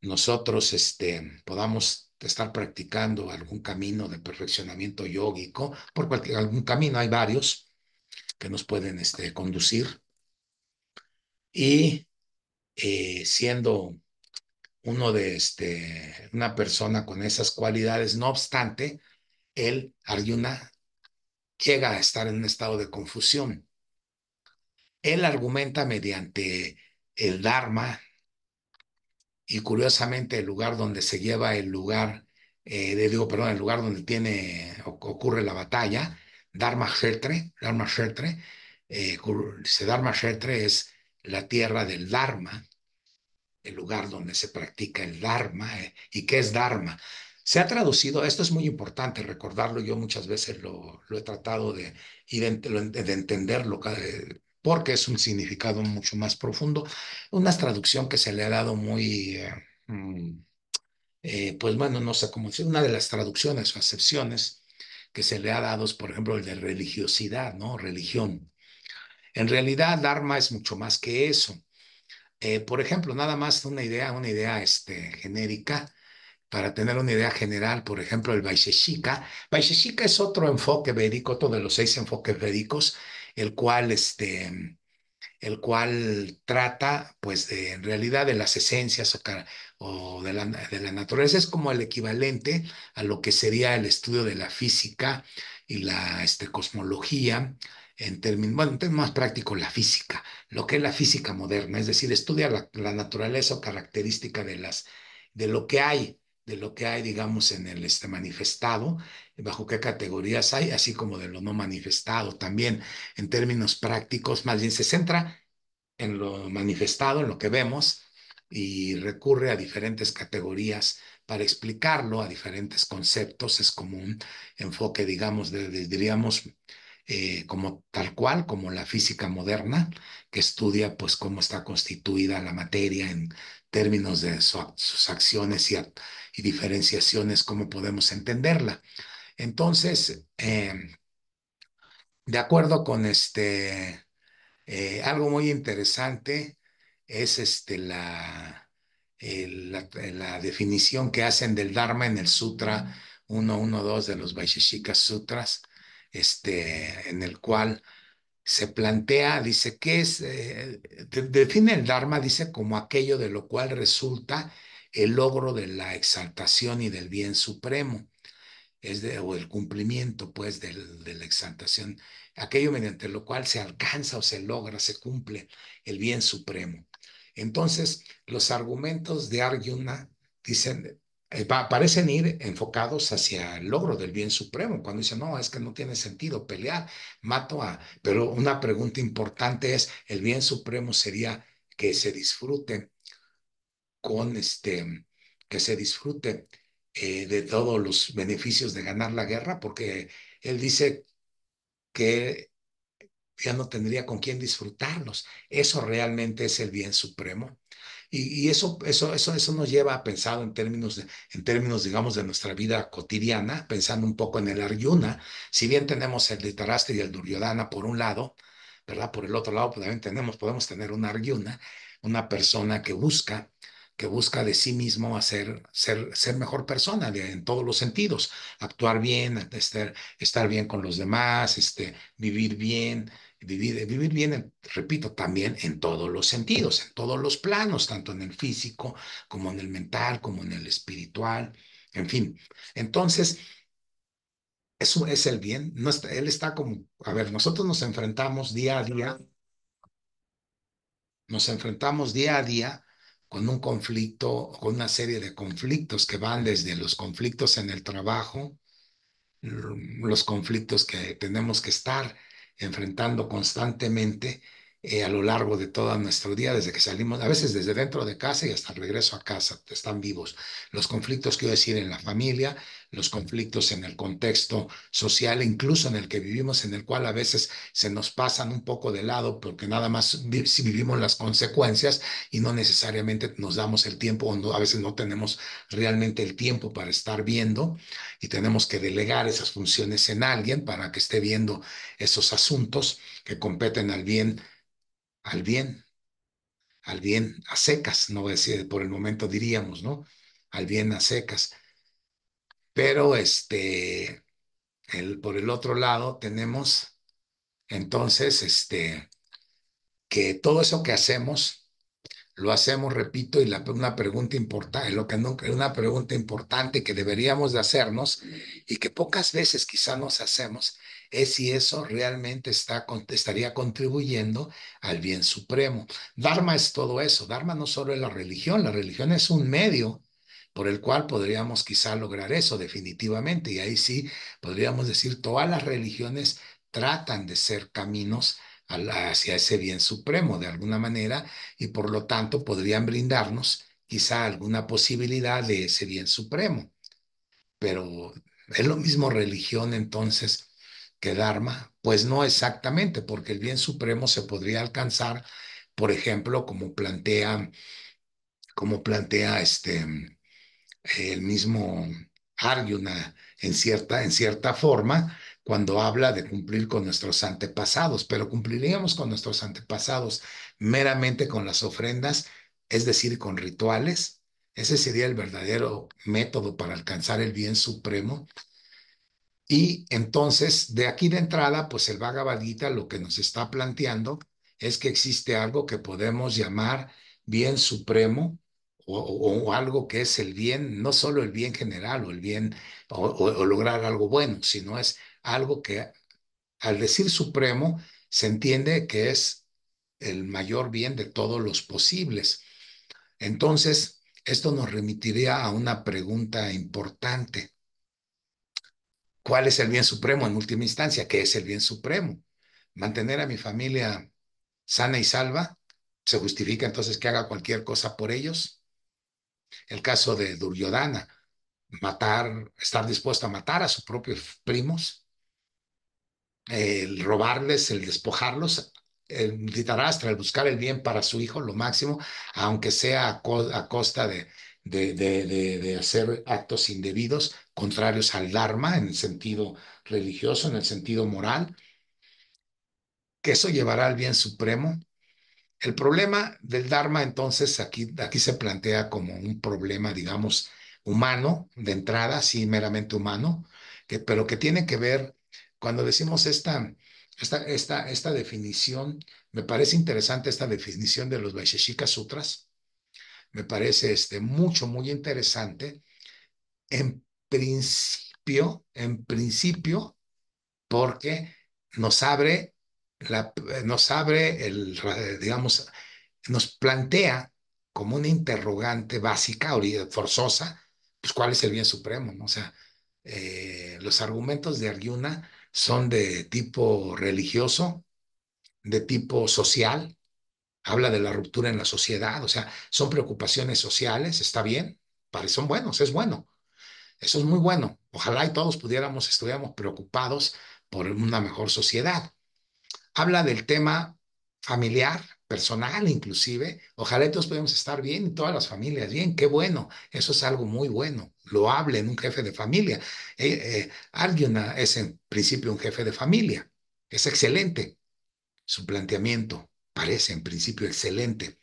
nosotros podamos estar practicando algún camino de perfeccionamiento yógico, por cualquier, algún camino, hay varios que nos pueden conducir, y siendo uno de una persona con esas cualidades, no obstante, él, Arjuna, llega a estar en un estado de confusión. Él argumenta mediante el Dharma, y curiosamente el lugar donde se lleva el lugar, perdón, el lugar donde ocurre la batalla, Dharma Kshetra, dice Dharma Kshetra es la tierra del Dharma, el lugar donde se practica el Dharma. ¿Y qué es Dharma? Se ha traducido, esto es muy importante recordarlo, yo muchas veces lo he tratado de entenderlo, porque es un significado mucho más profundo. Una traducción que se le ha dado muy, mm, pues bueno, no sé cómo decir, una de las traducciones o acepciones que se le ha dado es, por ejemplo, el de religiosidad, ¿no? Religión. En realidad, Dharma es mucho más que eso. Por ejemplo, nada más una idea genérica, para tener una idea general, por ejemplo, el Vaisheshika. Vaisheshika es otro enfoque védico, otro de los 6 enfoques védicos, el cual, el cual trata, pues, en realidad de las esencias o de la naturaleza. Es como el equivalente a lo que sería el estudio de la física y la cosmología, en términos, bueno, en términos más prácticos, la física, lo que es la física moderna, es decir, estudia la naturaleza o característica de lo que hay, digamos, en el manifestado, bajo qué categorías hay, así como de lo no manifestado. También en términos prácticos, más bien se centra en lo manifestado, en lo que vemos, y recurre a diferentes categorías para explicarlo, a diferentes conceptos. Es como un enfoque, digamos, diríamos, como tal cual, como la física moderna, que estudia pues cómo está constituida la materia en términos de sus acciones y diferenciaciones, cómo podemos entenderla. Entonces, de acuerdo con algo muy interesante es la definición que hacen del Dharma en el Sutra 112 de los Vaisheshika Sutras, en el cual se plantea, dice, define el Dharma, dice, como aquello de lo cual resulta el logro de la exaltación y del bien supremo, o el cumplimiento, pues, de la exaltación, aquello mediante lo cual se alcanza o se logra, se cumple el bien supremo. Entonces, los argumentos de Arjuna dicen, parecen ir enfocados hacia el logro del bien supremo, cuando dicen, no, es que no tiene sentido pelear, pero una pregunta importante es, ¿el bien supremo sería que se disfrute con que se disfrute de todos los beneficios de ganar la guerra? Porque él dice que ya no tendría con quién disfrutarlos. Eso realmente es el bien supremo. Y eso nos lleva a pensar en términos, digamos, de nuestra vida cotidiana, pensando un poco en el Arjuna. Si bien tenemos el Dhritarashtra y el Duryodhana por un lado, ¿verdad? Por el otro lado, pues también podemos tener un Arjuna, una persona que busca de sí mismo ser mejor persona en todos los sentidos, actuar bien, estar bien con los demás, vivir bien, vivir bien, repito, también en todos los sentidos, en todos los planos, tanto en el físico como en el mental, como en el espiritual, en fin. Entonces, Eso es el bien. No está, él está como, a ver, nosotros nos enfrentamos día a día con un conflicto, con una serie de conflictos que van desde los conflictos en el trabajo, los conflictos que tenemos que estar enfrentando constantemente a lo largo de todo nuestro día, desde que salimos, a veces desde dentro de casa y hasta el regreso a casa, están vivos. Los conflictos, quiero decir, en la familia, los conflictos en el contexto social, incluso en el que vivimos, en el cual a veces se nos pasan un poco de lado porque nada más si vivimos las consecuencias y no necesariamente nos damos el tiempo o a veces no tenemos realmente el tiempo para estar viendo y tenemos que delegar esas funciones en alguien para que esté viendo esos asuntos que competen al bien, al bien a secas, no voy a decir por el momento diríamos, ¿no? Al bien a secas. Pero por el otro lado tenemos entonces que todo eso que hacemos lo hacemos, repito, y una pregunta importante, lo que nunca, una pregunta importante que deberíamos de hacernos y que pocas veces quizá nos hacemos es si eso realmente estaría contribuyendo al bien supremo. Dharma es todo eso. Dharma no solo es la religión es un medio por el cual podríamos quizá lograr eso definitivamente. Y ahí sí podríamos decir, todas las religiones tratan de ser caminos hacia ese bien supremo de alguna manera y por lo tanto podrían brindarnos quizá alguna posibilidad de ese bien supremo. Pero ¿es lo mismo religión entonces que Dharma? Pues no exactamente, porque el bien supremo se podría alcanzar, por ejemplo, como plantea el mismo Arjuna en cierta forma cuando habla de cumplir con nuestros antepasados, pero cumpliríamos con nuestros antepasados meramente con las ofrendas, es decir, con rituales. Ese sería el verdadero método para alcanzar el bien supremo. Y entonces, de aquí de entrada, pues el Bhagavad Gita lo que nos está planteando es que existe algo que podemos llamar bien supremo o algo que es el bien, no solo el bien general o el bien o lograr algo bueno, sino es algo que al decir supremo se entiende que es el mayor bien de todos los posibles. Entonces, esto nos remitiría a una pregunta importante. ¿Cuál es el bien supremo en última instancia? ¿Qué es el bien supremo? Mantener a mi familia sana y salva. ¿Se justifica entonces que haga cualquier cosa por ellos? El caso de Duryodhana, estar dispuesto a matar a sus propios primos, el robarles, el despojarlos, el Dhritarashtra, el buscar el bien para su hijo, lo máximo, aunque sea a costa de hacer actos indebidos, contrarios al Dharma en el sentido religioso, en el sentido moral, que eso llevará al bien supremo. El problema del Dharma, entonces, aquí se plantea como un problema, digamos, humano, de entrada, sí, meramente humano, pero que tiene que ver, cuando decimos esta definición, me parece interesante esta definición de los Vaisheshika Sutras, me parece muy interesante, en principio, porque nos abre, nos abre digamos, nos plantea como una interrogante básica, forzosa, pues cuál es el bien supremo, ¿no? O sea, los argumentos de Arjuna son de tipo religioso, de tipo social, habla de la ruptura en la sociedad, o sea, son preocupaciones sociales, está bien, son buenos, es bueno, eso es muy bueno. Ojalá y todos estuviéramos preocupados por una mejor sociedad. Habla del tema familiar, personal inclusive. Ojalá todos podamos estar bien y todas las familias bien. Qué bueno, eso es algo muy bueno. Lo hable en un jefe de familia. Alguien es en principio un jefe de familia. Es excelente su planteamiento. Parece en principio excelente.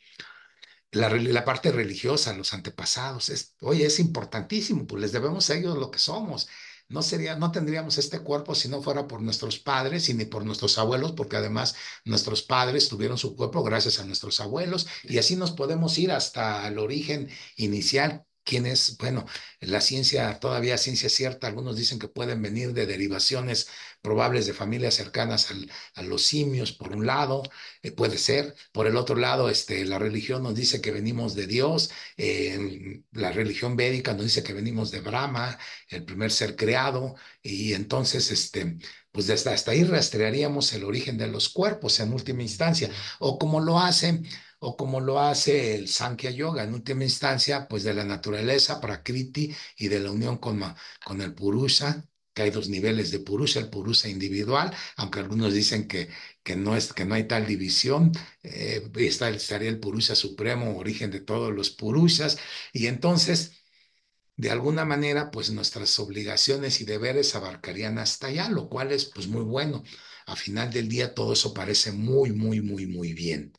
La parte religiosa, los antepasados, oye, es importantísimo, pues les debemos a ellos lo que somos. No tendríamos este cuerpo si no fuera por nuestros padres y ni por nuestros abuelos, porque además nuestros padres tuvieron su cuerpo gracias a nuestros abuelos, y así nos podemos ir hasta el origen inicial. ¿Quién es? Bueno, la ciencia, todavía ciencia cierta, algunos dicen que pueden venir de derivaciones probables de familias cercanas a los simios, por un lado, puede ser. Por el otro lado, la religión nos dice que venimos de Dios, la religión védica nos dice que venimos de Brahma, el primer ser creado, y entonces, pues hasta ahí rastrearíamos el origen de los cuerpos en última instancia, o como lo hacen o como lo hace el Sankhya Yoga, en última instancia, pues de la naturaleza, Prakriti, y de la unión con el Purusha, que hay dos niveles de Purusha, el Purusha individual, aunque algunos dicen que no hay tal división, estaría el Purusha supremo, origen de todos los Purushas, y entonces de alguna manera, pues nuestras obligaciones y deberes abarcarían hasta allá, lo cual es pues muy bueno. A final del día todo eso parece muy, muy, muy, muy bien.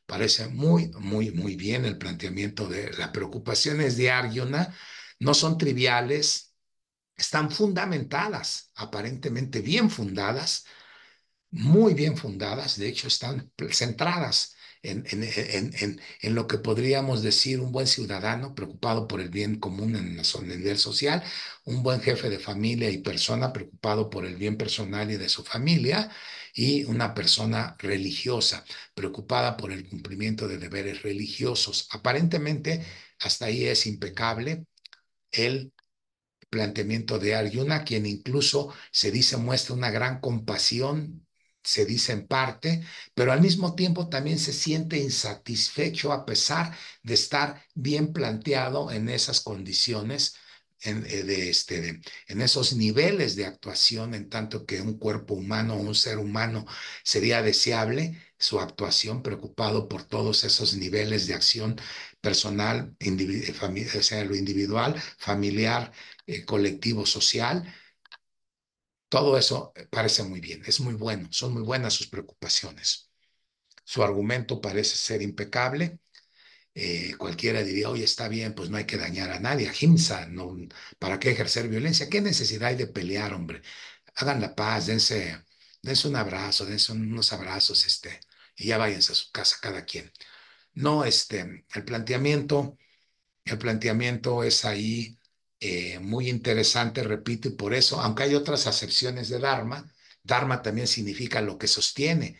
Parece muy, muy, muy bien el planteamiento de las preocupaciones de Arjuna. No son triviales, están fundamentadas, aparentemente bien fundadas, muy bien fundadas, de hecho están centradas en lo que podríamos decir un buen ciudadano preocupado por el bien común en el nivel social, un buen jefe de familia y persona preocupado por el bien personal y de su familia, y una persona religiosa preocupada por el cumplimiento de deberes religiosos. Aparentemente, hasta ahí es impecable el planteamiento de Arjuna, quien incluso se dice muestra una gran compasión, se dice en parte, pero al mismo tiempo también se siente insatisfecho a pesar de estar bien planteado en esas condiciones, en esos niveles de actuación, en tanto que un cuerpo humano o un ser humano sería deseable, su actuación preocupado por todos esos niveles de acción personal, o sea, lo individual, familiar, colectivo, social, todo eso parece muy bien, es muy bueno, son muy buenas sus preocupaciones. Su argumento parece ser impecable. Cualquiera diría, oye, está bien, pues no hay que dañar a nadie. Ahimsa, no, ¿para qué ejercer violencia? ¿Qué necesidad hay de pelear, hombre? Hagan la paz, dense un abrazo, dense unos abrazos, y ya váyanse a su casa cada quien. No, el planteamiento es ahí muy interesante, repito, y por eso, aunque hay otras acepciones de Dharma, Dharma también significa lo que sostiene,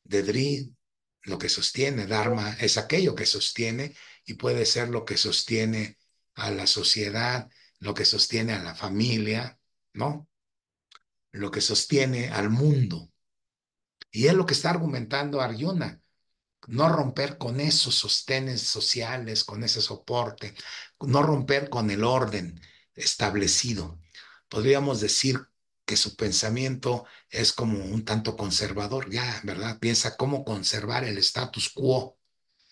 de Dri, lo que sostiene, Dharma es aquello que sostiene y puede ser lo que sostiene a la sociedad, lo que sostiene a la familia, ¿no? Lo que sostiene al mundo. Y es lo que está argumentando Arjuna, no romper con esos sostenes sociales, con ese soporte, no romper con el orden establecido. Podríamos decir que su pensamiento es como un tanto conservador, ya, ¿verdad? Piensa cómo conservar el status quo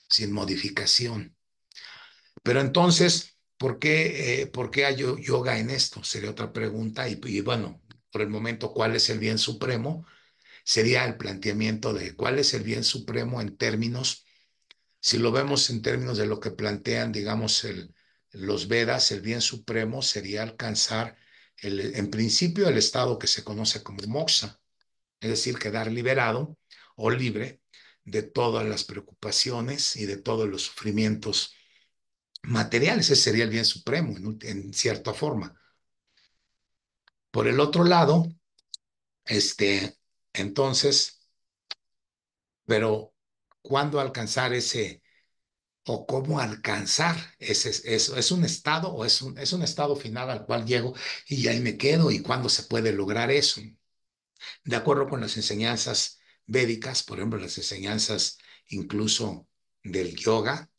sin modificación. Pero entonces, por qué hay yoga en esto? Sería otra pregunta. Y bueno, por el momento, ¿cuál es el bien supremo? Sería el planteamiento de cuál es el bien supremo en términos, si lo vemos en términos de lo que plantean, digamos, los Vedas, el bien supremo sería alcanzar, en principio, el estado que se conoce como moksha, es decir, quedar liberado o libre de todas las preocupaciones y de todos los sufrimientos materiales. Ese sería el bien supremo, en cierta forma. Por el otro lado, entonces, pero ¿cuándo alcanzar ese? ¿O cómo alcanzar ese, eso? ¿Es un estado o es un estado final al cual llego y ahí me quedo? ¿Y cuándo se puede lograr eso? De acuerdo con las enseñanzas védicas, por ejemplo, las enseñanzas incluso del yoga,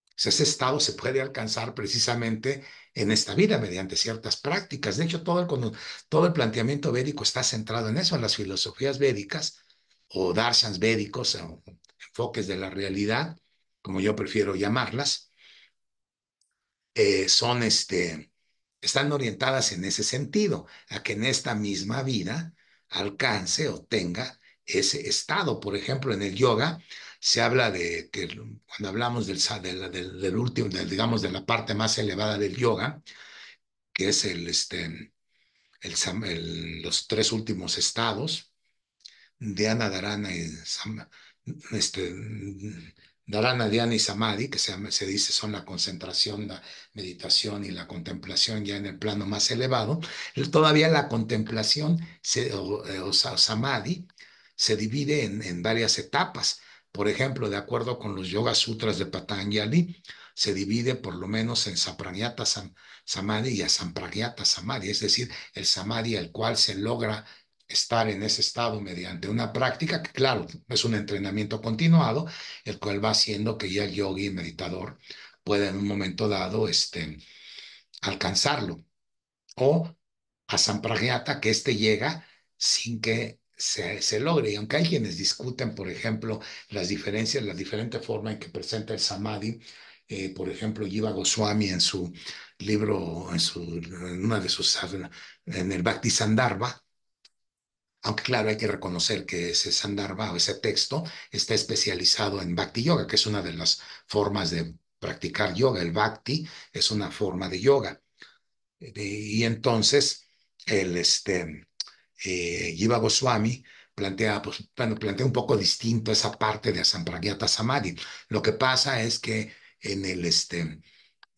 pues ese estado se puede alcanzar precisamente en esta vida mediante ciertas prácticas. De hecho, todo el planteamiento védico está centrado en eso, en las filosofías védicas o darshans védicos o enfoques de la realidad, como yo prefiero llamarlas, son están orientadas en ese sentido, a que en esta misma vida alcance o tenga ese estado. Por ejemplo, en el yoga se habla de que cuando hablamos del último, digamos, de la parte más elevada del yoga, que es los tres últimos estados, Dhyana, Dharana y este, Dharana, Dhyana y Samadhi, que se dice son la concentración, la meditación y la contemplación ya en el plano más elevado. Todavía la contemplación Samadhi se divide en varias etapas. Por ejemplo, de acuerdo con los Yoga Sutras de Patanjali, se divide por lo menos en Samadhi y Asampragyata Samadhi, es decir, el Samadhi al cual se logra estar en ese estado mediante una práctica que, claro, es un entrenamiento continuado, el cual va haciendo que ya el yogi meditador pueda en un momento dado alcanzarlo. O a Sampragyata, que éste llega sin que se logre. Y aunque hay quienes discuten, por ejemplo, las diferencias, la diferente forma en que presenta el Samadhi, por ejemplo, Jiva Goswami en su libro, en una de sus, en el Bhakti Sandarbha, aunque claro, hay que reconocer que ese Sandarbha o ese texto está especializado en Bhakti Yoga, que es una de las formas de practicar yoga. El Bhakti es una forma de yoga. Y entonces, el Jiva Goswami plantea, pues, bueno, plantea un poco distinto esa parte de Asampragyata Samadhi. Lo que pasa es que en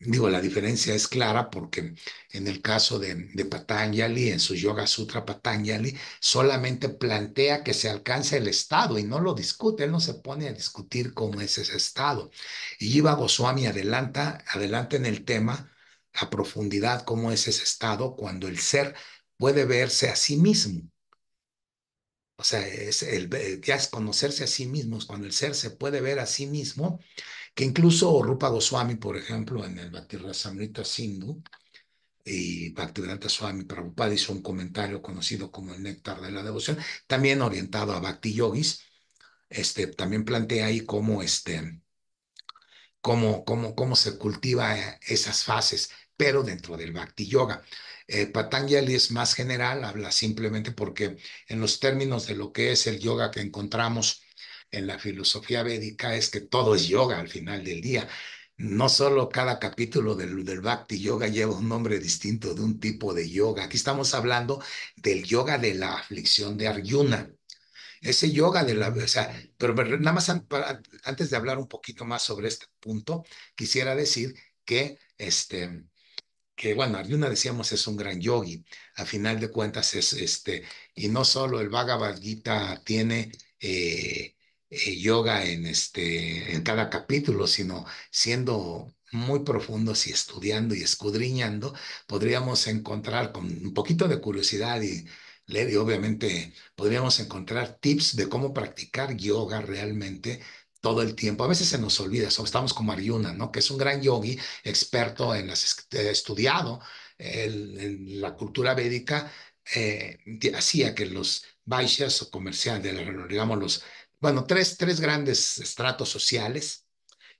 digo, la diferencia es clara porque en el caso de Patanjali, en su Yoga Sutra Patanjali, solamente plantea que se alcanza el estado y no lo discute, él no se pone a discutir cómo es ese estado. Y Jiva Goswami adelanta en el tema a profundidad cómo es ese estado cuando el ser puede verse a sí mismo. O sea, ya es conocerse a sí mismo, cuando el ser se puede ver a sí mismo, que incluso Rupa Goswami, por ejemplo, en el Bhakti-rasamrita Sindhu, y Bhaktivedanta Swami Prabhupada hizo un comentario conocido como el Néctar de la Devoción, también orientado a Bhakti Yogis, también plantea ahí cómo se cultiva esas fases, pero dentro del Bhakti Yoga. Patanjali es más general, habla simplemente porque en los términos de lo que es el yoga que encontramos en la filosofía védica es que todo es yoga al final del día. No solo cada capítulo del Bhakti Yoga lleva un nombre distinto de un tipo de yoga. Aquí estamos hablando del yoga de la aflicción de Arjuna. Ese yoga de la, o sea, pero nada más antes de hablar un poquito más sobre este punto, quisiera decir que bueno, Arjuna decíamos es un gran yogi, a final de cuentas y no solo el Bhagavad Gita tiene yoga en cada capítulo, sino siendo muy profundos y estudiando y escudriñando, podríamos encontrar con un poquito de curiosidad y leer, y obviamente podríamos encontrar tips de cómo practicar yoga realmente todo el tiempo. A veces se nos olvida, estamos como Arjuna, ¿no? Que es un gran yogi experto estudiado en la cultura védica, hacía que los vaishyas o comerciantes, digamos bueno, tres grandes estratos sociales,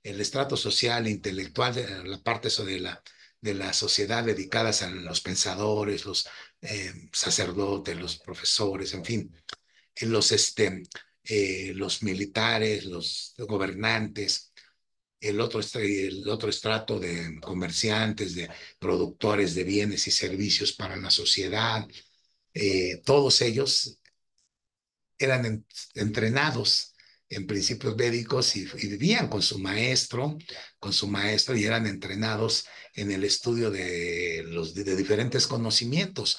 el estrato social e intelectual, la parte eso de la sociedad dedicadas a los pensadores, los sacerdotes, los profesores, en fin, los militares, los gobernantes, el otro estrato de comerciantes, de productores de bienes y servicios para la sociedad, todos ellos eran entrenados en principios védicos y vivían con su maestro y eran entrenados en el estudio de diferentes conocimientos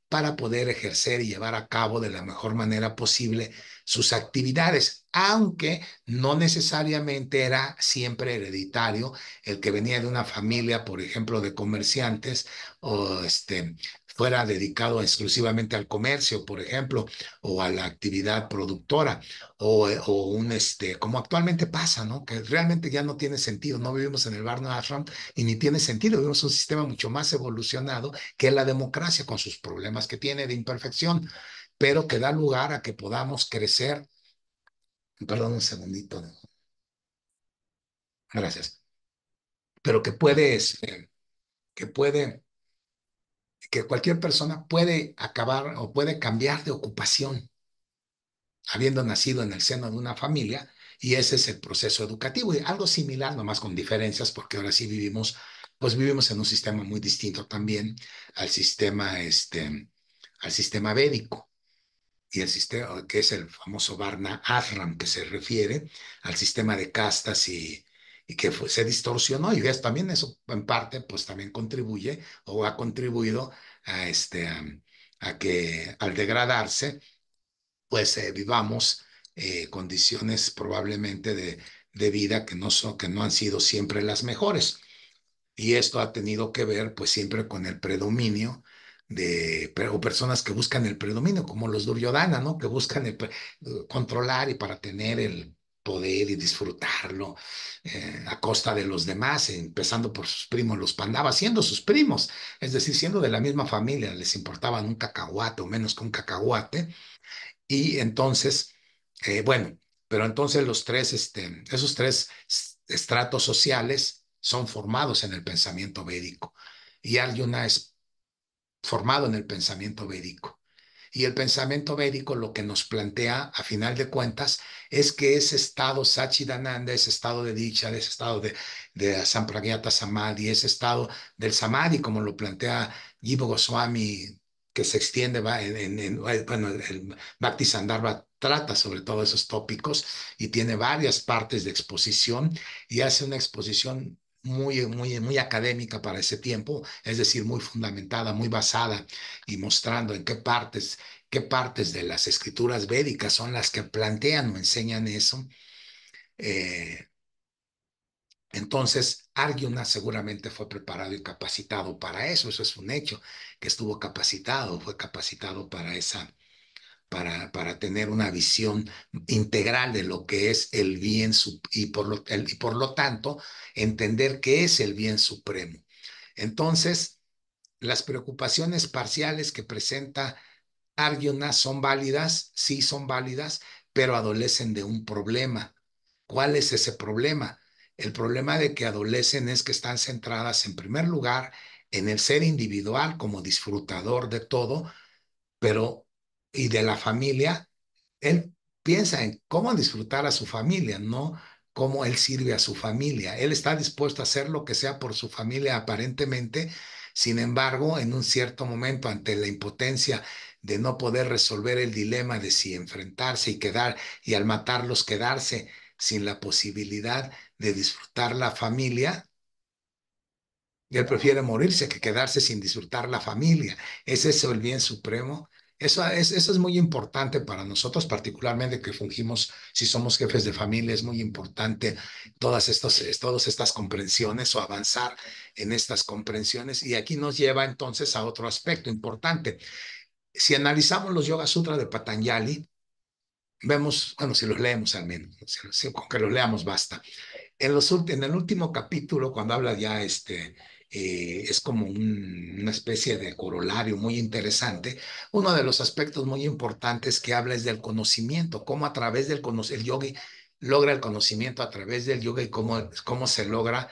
para poder ejercer y llevar a cabo de la mejor manera posible sus actividades, aunque no necesariamente era siempre hereditario el que venía de una familia, por ejemplo, de comerciantes o fuera dedicado exclusivamente al comercio, por ejemplo, o a la actividad productora, como actualmente pasa, ¿no? Que realmente ya no tiene sentido, no vivimos en el Varna Ashram y ni tiene sentido, vivimos un sistema mucho más evolucionado que la democracia con sus problemas que tiene de imperfección, pero que da lugar a que podamos crecer. Perdón un segundito, gracias. Pero que puede, que cualquier persona puede acabar o puede cambiar de ocupación habiendo nacido en el seno de una familia, y ese es el proceso educativo, y algo similar, nomás con diferencias, porque ahora sí pues vivimos en un sistema muy distinto también al sistema védico. y el sistema, que es el famoso Varna Ashram, que se refiere al sistema de castas y que se distorsionó, y ves, también eso en parte pues también contribuye o ha contribuido a, a que al degradarse pues vivamos condiciones probablemente de vida que no son, que no han sido siempre las mejores. Y esto ha tenido que ver pues siempre con el predominio o personas que buscan el predominio, como los Duryodhana, ¿no? Que buscan controlar y para tener el poder y disfrutarlo a costa de los demás, empezando por sus primos, los Pandavas, siendo sus primos, es decir, siendo de la misma familia, les importaban un cacahuate o menos que un cacahuate, y entonces, bueno, pero entonces esos tres estratos sociales son formados en el pensamiento védico. Y Arjuna es formado en el pensamiento védico. Y el pensamiento védico lo que nos plantea, a final de cuentas, es que ese estado Sachidananda, ese estado de dicha, ese estado de Sampragyata Samadhi, ese estado del Samadhi, como lo plantea Jiva Goswami, que se extiende, va, bueno, el Bhakti Sandarbha trata sobre todos esos tópicos y tiene varias partes de exposición y hace una exposición muy académica para ese tiempo, es decir, muy fundamentada, muy basada y mostrando en qué partes de las escrituras védicas son las que plantean o enseñan eso. Eh, entonces, Arjuna seguramente fue preparado y capacitado para eso es un hecho, que estuvo capacitado, fue capacitado para para tener una visión integral de lo que es el bien y por lo tanto entender qué es el bien supremo. Entonces, las preocupaciones parciales que presenta Arjuna son válidas, sí son válidas, pero adolecen de un problema. ¿Cuál es ese problema? El problema de que adolecen es que están centradas en primer lugar en el ser individual como disfrutador de todo, pero y de la familia, él piensa en cómo disfrutar a su familia, no cómo él sirve a su familia. Él está dispuesto a hacer lo que sea por su familia aparentemente, sin embargo, en un cierto momento, ante la impotencia de no poder resolver el dilema de si enfrentarse y quedar, y al matarlos quedarse sin la posibilidad de disfrutar la familia, él prefiere morirse que quedarse sin disfrutar la familia. ¿Es eso el bien supremo? Eso es muy importante para nosotros, particularmente que fungimos, si somos jefes de familia, es muy importante todas estas comprensiones o avanzar en estas comprensiones. Y aquí nos lleva entonces a otro aspecto importante. Si analizamos los Yoga Sutras de Patanjali, vemos, bueno, si los leemos al menos, con que los leamos basta en el último capítulo, cuando habla ya, es como una especie de corolario muy interesante. Uno de los aspectos muy importantes que habla es del conocimiento, cómo a través del conocimiento, el yogi logra el conocimiento a través del yoga y cómo se logra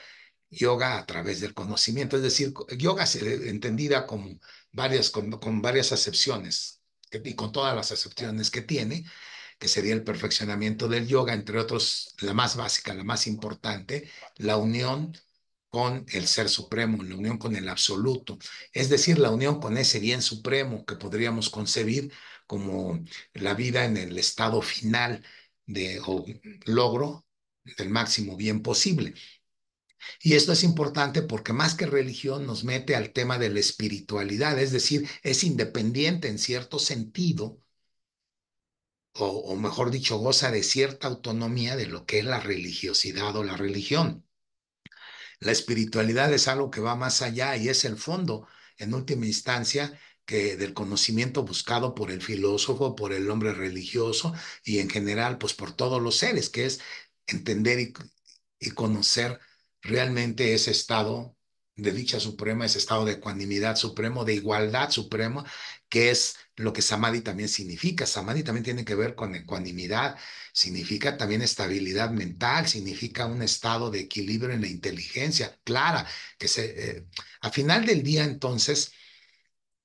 yoga a través del conocimiento. Es decir, yoga entendida como con varias acepciones y con todas las acepciones que tiene que sería el perfeccionamiento del yoga, entre otros, la más básica, la más importante, la unión con el ser supremo, la unión con el absoluto, es decir, la unión con ese bien supremo que podríamos concebir como la vida en el estado final o logro del máximo bien posible. Y esto es importante porque más que religión nos mete al tema de la espiritualidad, es decir, es independiente en cierto sentido o mejor dicho, goza de cierta autonomía de lo que es la religiosidad o la religión. La espiritualidad es algo que va más allá y es el fondo, en última instancia, que del conocimiento buscado por el filósofo, por el hombre religioso y en general, pues por todos los seres, que es entender y conocer realmente ese estado de dicha suprema, ese estado de ecuanimidad supremo, de igualdad suprema, que es lo que Samadhi también significa. Samadhi también tiene que ver con ecuanimidad, significa también estabilidad mental, significa un estado de equilibrio en la inteligencia clara, a final del día entonces,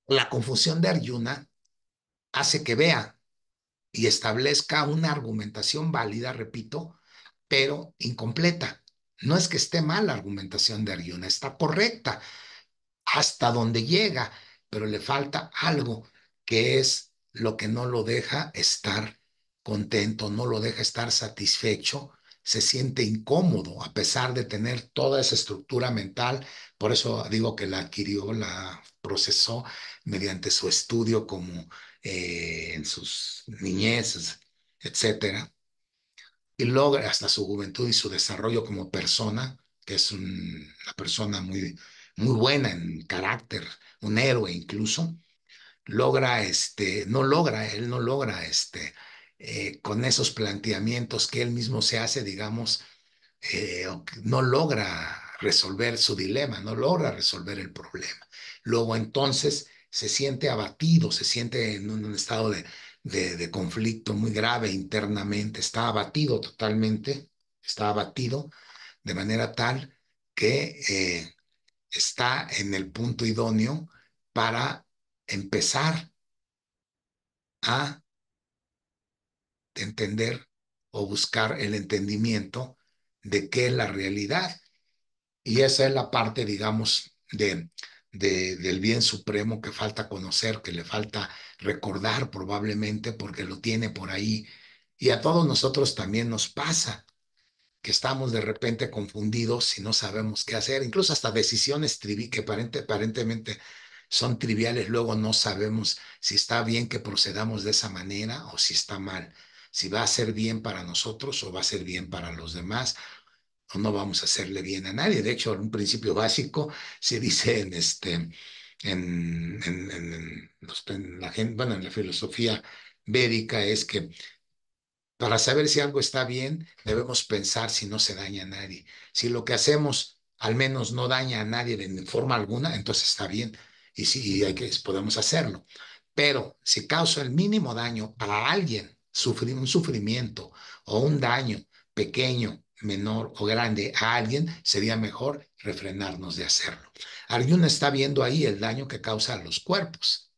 la confusión de Arjuna hace que vea y establezca una argumentación válida, repito, pero incompleta. No es que esté mal la argumentación de Arjuna, está correcta hasta donde llega, pero le falta algo que es lo que no lo deja estar contento, no lo deja estar satisfecho, se siente incómodo a pesar de tener toda esa estructura mental. Por eso digo que la adquirió, la procesó mediante su estudio como en sus niñeces, etcétera, y logra hasta su juventud y su desarrollo como persona, que es una persona muy, muy buena en carácter, un héroe incluso, logra, él no logra, con esos planteamientos que él mismo se hace, digamos, no logra resolver su dilema, no logra resolver el problema. Luego entonces se siente abatido, se siente en un estado de conflicto muy grave internamente, está abatido totalmente, está abatido de manera tal que está en el punto idóneo para empezar a entender o buscar el entendimiento de qué es la realidad. Y esa es la parte, digamos, del bien supremo que falta conocer, que le falta recordar probablemente porque lo tiene por ahí. Y a todos nosotros también nos pasa que estamos de repente confundidos y no sabemos qué hacer, incluso hasta decisiones que aparentemente son triviales, luego no sabemos si está bien que procedamos de esa manera o si está mal, si va a ser bien para nosotros o va a ser bien para los demás o no vamos a hacerle bien a nadie. De hecho, un principio básico se dice en la gente, bueno, en la filosofía védica es que para saber si algo está bien, debemos pensar si no se daña a nadie. Si lo que hacemos al menos no daña a nadie de forma alguna, entonces está bien y sí, podemos hacerlo. Pero si causa el mínimo daño a alguien, un sufrimiento o un daño pequeño, menor o grande a alguien, sería mejor refrenarnos de hacerlo. Alguien está viendo ahí el daño que causa a los cuerpos,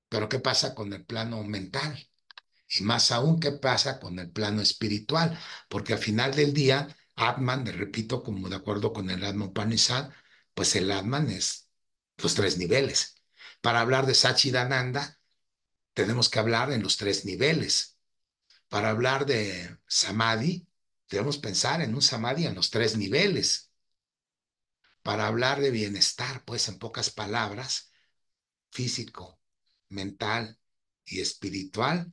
pero ¿qué pasa con el plano mental? Y más aún, ¿qué pasa con el plano espiritual? Porque al final del día, Atman, le repito, como de acuerdo con el Atman Upanishad, pues el Atman es los tres niveles. Para hablar de Satchidananda, tenemos que hablar en los tres niveles. Para hablar de Samadhi, debemos pensar en un Samadhi en los tres niveles. Para hablar de bienestar, pues en pocas palabras, físico, mental y espiritual,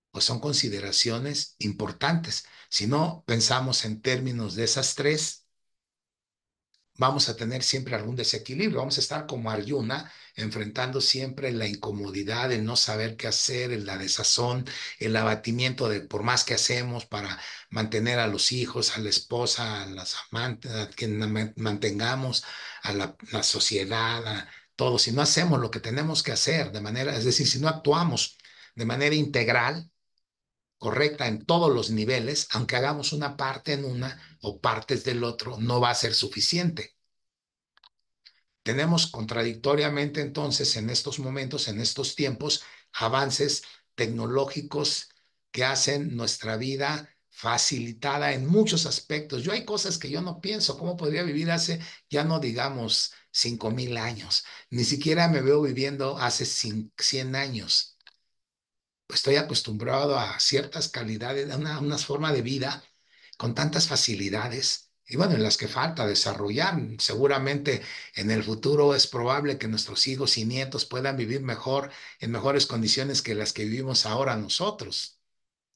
pues son consideraciones importantes. Si no pensamos en términos de esas tres, vamos a tener siempre algún desequilibrio. Vamos a estar como Arjuna, enfrentando siempre la incomodidad, el no saber qué hacer, la desazón, el abatimiento de por más que hacemos para mantener a los hijos, a la esposa, a las amantes, a quien mantengamos, a la sociedad, a todo. Si no hacemos lo que tenemos que hacer de manera, es decir, si no actuamos de manera integral, correcta en todos los niveles, aunque hagamos una parte en una o partes del otro, no va a ser suficiente. Tenemos contradictoriamente entonces en estos momentos, en estos tiempos, avances tecnológicos que hacen nuestra vida facilitada en muchos aspectos. Yo hay cosas que yo no pienso, ¿cómo podría vivir hace, ya no digamos, 5,000 años? Ni siquiera me veo viviendo hace 100 años. Estoy acostumbrado a ciertas calidades, a una forma de vida con tantas facilidades y bueno, en las que falta desarrollar. Seguramente en el futuro es probable que nuestros hijos y nietos puedan vivir mejor, en mejores condiciones que las que vivimos ahora nosotros.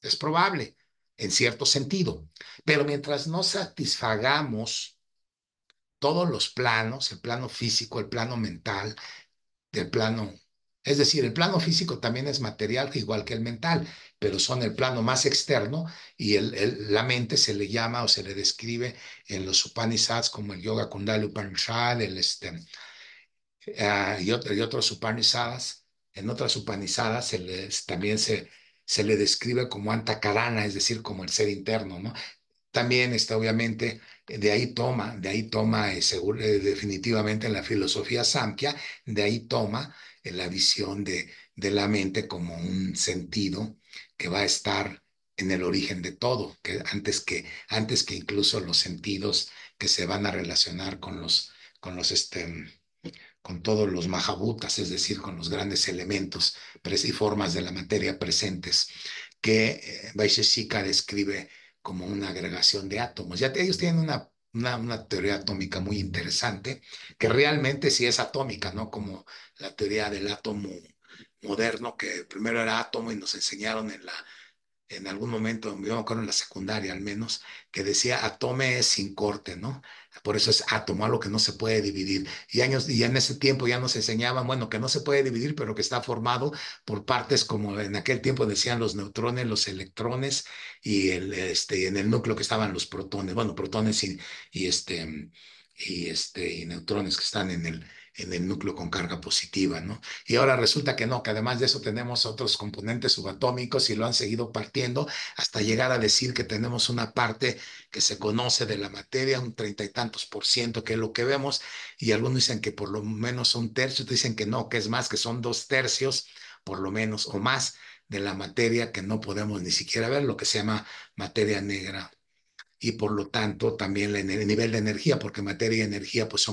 Es probable, en cierto sentido. Pero mientras no satisfagamos todos los planos, el plano físico, el plano mental, del plano, es decir, el plano físico también es material igual que el mental, pero son el plano más externo y la mente se le llama o se le describe en los Upanishads como el Yoga Kundalini Upanishad, y otros Upanishads. En otras Upanishads también se le describe como Antakarana, es decir, como el ser interno, ¿no? También está obviamente, de ahí toma definitivamente en la filosofía Samkhya, de ahí toma la visión de la mente como un sentido que va a estar en el origen de todo, que antes que incluso los sentidos que se van a relacionar con los con todos los mahabutas, es decir, con los grandes elementos y formas de la materia presentes, que Vaisheshika describe como una agregación de átomos. Ya ellos tienen una teoría atómica muy interesante, que realmente sí es atómica, ¿no? Como la teoría del átomo moderno, que primero era átomo y nos enseñaron en algún momento, yo me acuerdo en la secundaria al menos, que decía atome es sin corte, ¿no? Por eso es átomo, algo que no se puede dividir. Y en ese tiempo ya nos enseñaban, bueno, que no se puede dividir, pero que está formado por partes como en aquel tiempo decían los neutrones, los electrones en el núcleo que estaban los protones, bueno, protones y neutrones que están en el núcleo con carga positiva, ¿no? Y ahora resulta que no, que además de eso tenemos otros componentes subatómicos y lo han seguido partiendo hasta llegar a decir que tenemos una parte que se conoce de la materia, un treinta y tantos por ciento, que es lo que vemos, y algunos dicen que por lo menos un tercio, dicen que no, que es más, que son dos tercios, por lo menos, o más, de la materia que no podemos ni siquiera ver, lo que se llama materia negra. Y por lo tanto también el nivel de energía, porque materia y energía pues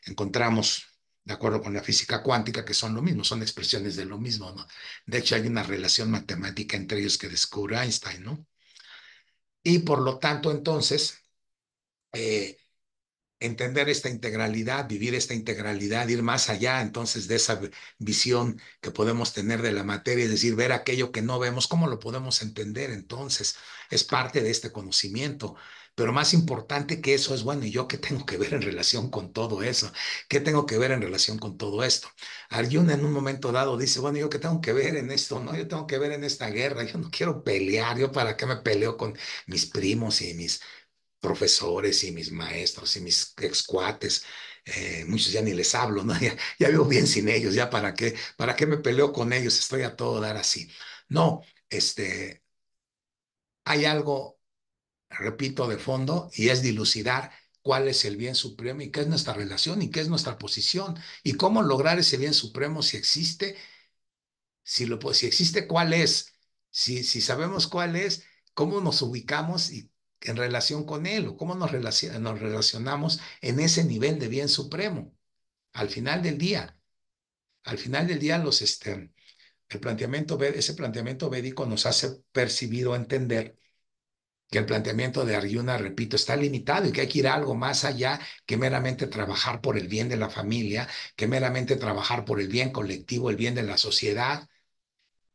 encontramos, de acuerdo con la física cuántica, que son lo mismo, son expresiones de lo mismo, ¿no? De hecho, hay una relación matemática entre ellos que descubre Einstein, ¿no? Y por lo tanto, entonces, eh, entender esta integralidad, vivir esta integralidad, ir más allá entonces de esa visión que podemos tener de la materia, es decir, ver aquello que no vemos, ¿cómo lo podemos entender? Entonces, es parte de este conocimiento. Pero más importante que eso es, bueno, ¿y yo qué tengo que ver en relación con todo eso? ¿Qué tengo que ver en relación con todo esto? Arjuna en un momento dado dice, bueno, ¿yo qué tengo que ver en esto? No, yo tengo que ver en esta guerra, yo no quiero pelear, yo para qué me peleo con mis primos y mis profesores y mis maestros y mis excuates, muchos ya ni les hablo, ¿no? Ya vivo bien sin ellos, ya para qué me peleo con ellos, estoy a todo dar así. No, hay algo, repito, de fondo y es dilucidar cuál es el bien supremo y qué es nuestra relación y qué es nuestra posición y cómo lograr ese bien supremo si existe, si existe, cuál es, si sabemos cuál es, cómo nos ubicamos y en relación con él o cómo nos relacionamos en ese nivel de bien supremo. Al final del día, al final del día, ese planteamiento védico nos hace percibir o entender que el planteamiento de Arjuna, repito, está limitado y que hay que ir a algo más allá que meramente trabajar por el bien de la familia, que meramente trabajar por el bien colectivo, el bien de la sociedad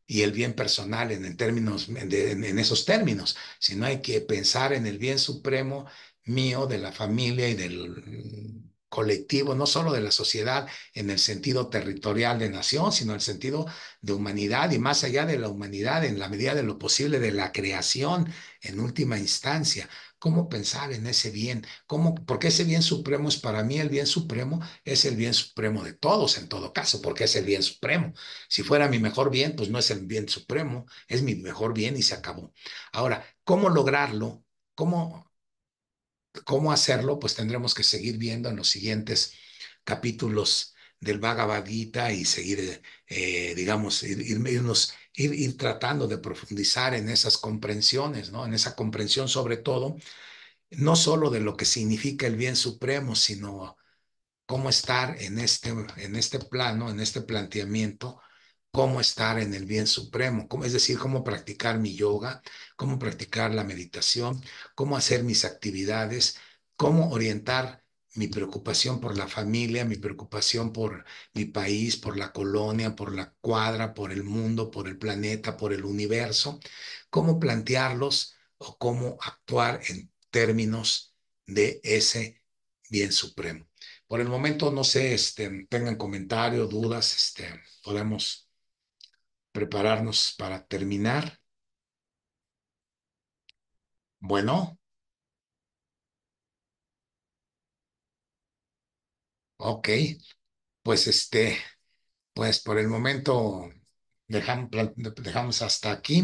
y el bien personal en esos términos, sino hay que pensar en el bien supremo mío, de la familia y del colectivo, no solo de la sociedad en el sentido territorial de nación, sino en el sentido de humanidad y más allá de la humanidad, en la medida de lo posible de la creación en última instancia. ¿Cómo pensar en ese bien? Porque ese bien supremo es para mí el bien supremo, es el bien supremo de todos en todo caso, porque es el bien supremo. Si fuera mi mejor bien, pues no es el bien supremo, es mi mejor bien y se acabó. Ahora, ¿cómo lograrlo? ¿Cómo, cómo hacerlo? Pues tendremos que seguir viendo en los siguientes capítulos del Bhagavad Gita y seguir, digamos, ir tratando de profundizar en esas comprensiones, ¿no? En esa comprensión sobre todo, no solo de lo que significa el bien supremo, sino cómo estar en este plano, en este planteamiento, cómo estar en el bien supremo, es decir, cómo practicar mi yoga, cómo practicar la meditación, cómo hacer mis actividades, cómo orientar mi preocupación por la familia, mi preocupación por mi país, por la colonia, por la cuadra, por el mundo, por el planeta, por el universo, cómo plantearlos o cómo actuar en términos de ese bien supremo. Por el momento, no sé, tengan comentarios, dudas, podemos prepararnos para terminar. Bueno, ok, pues pues por el momento dejamos hasta aquí.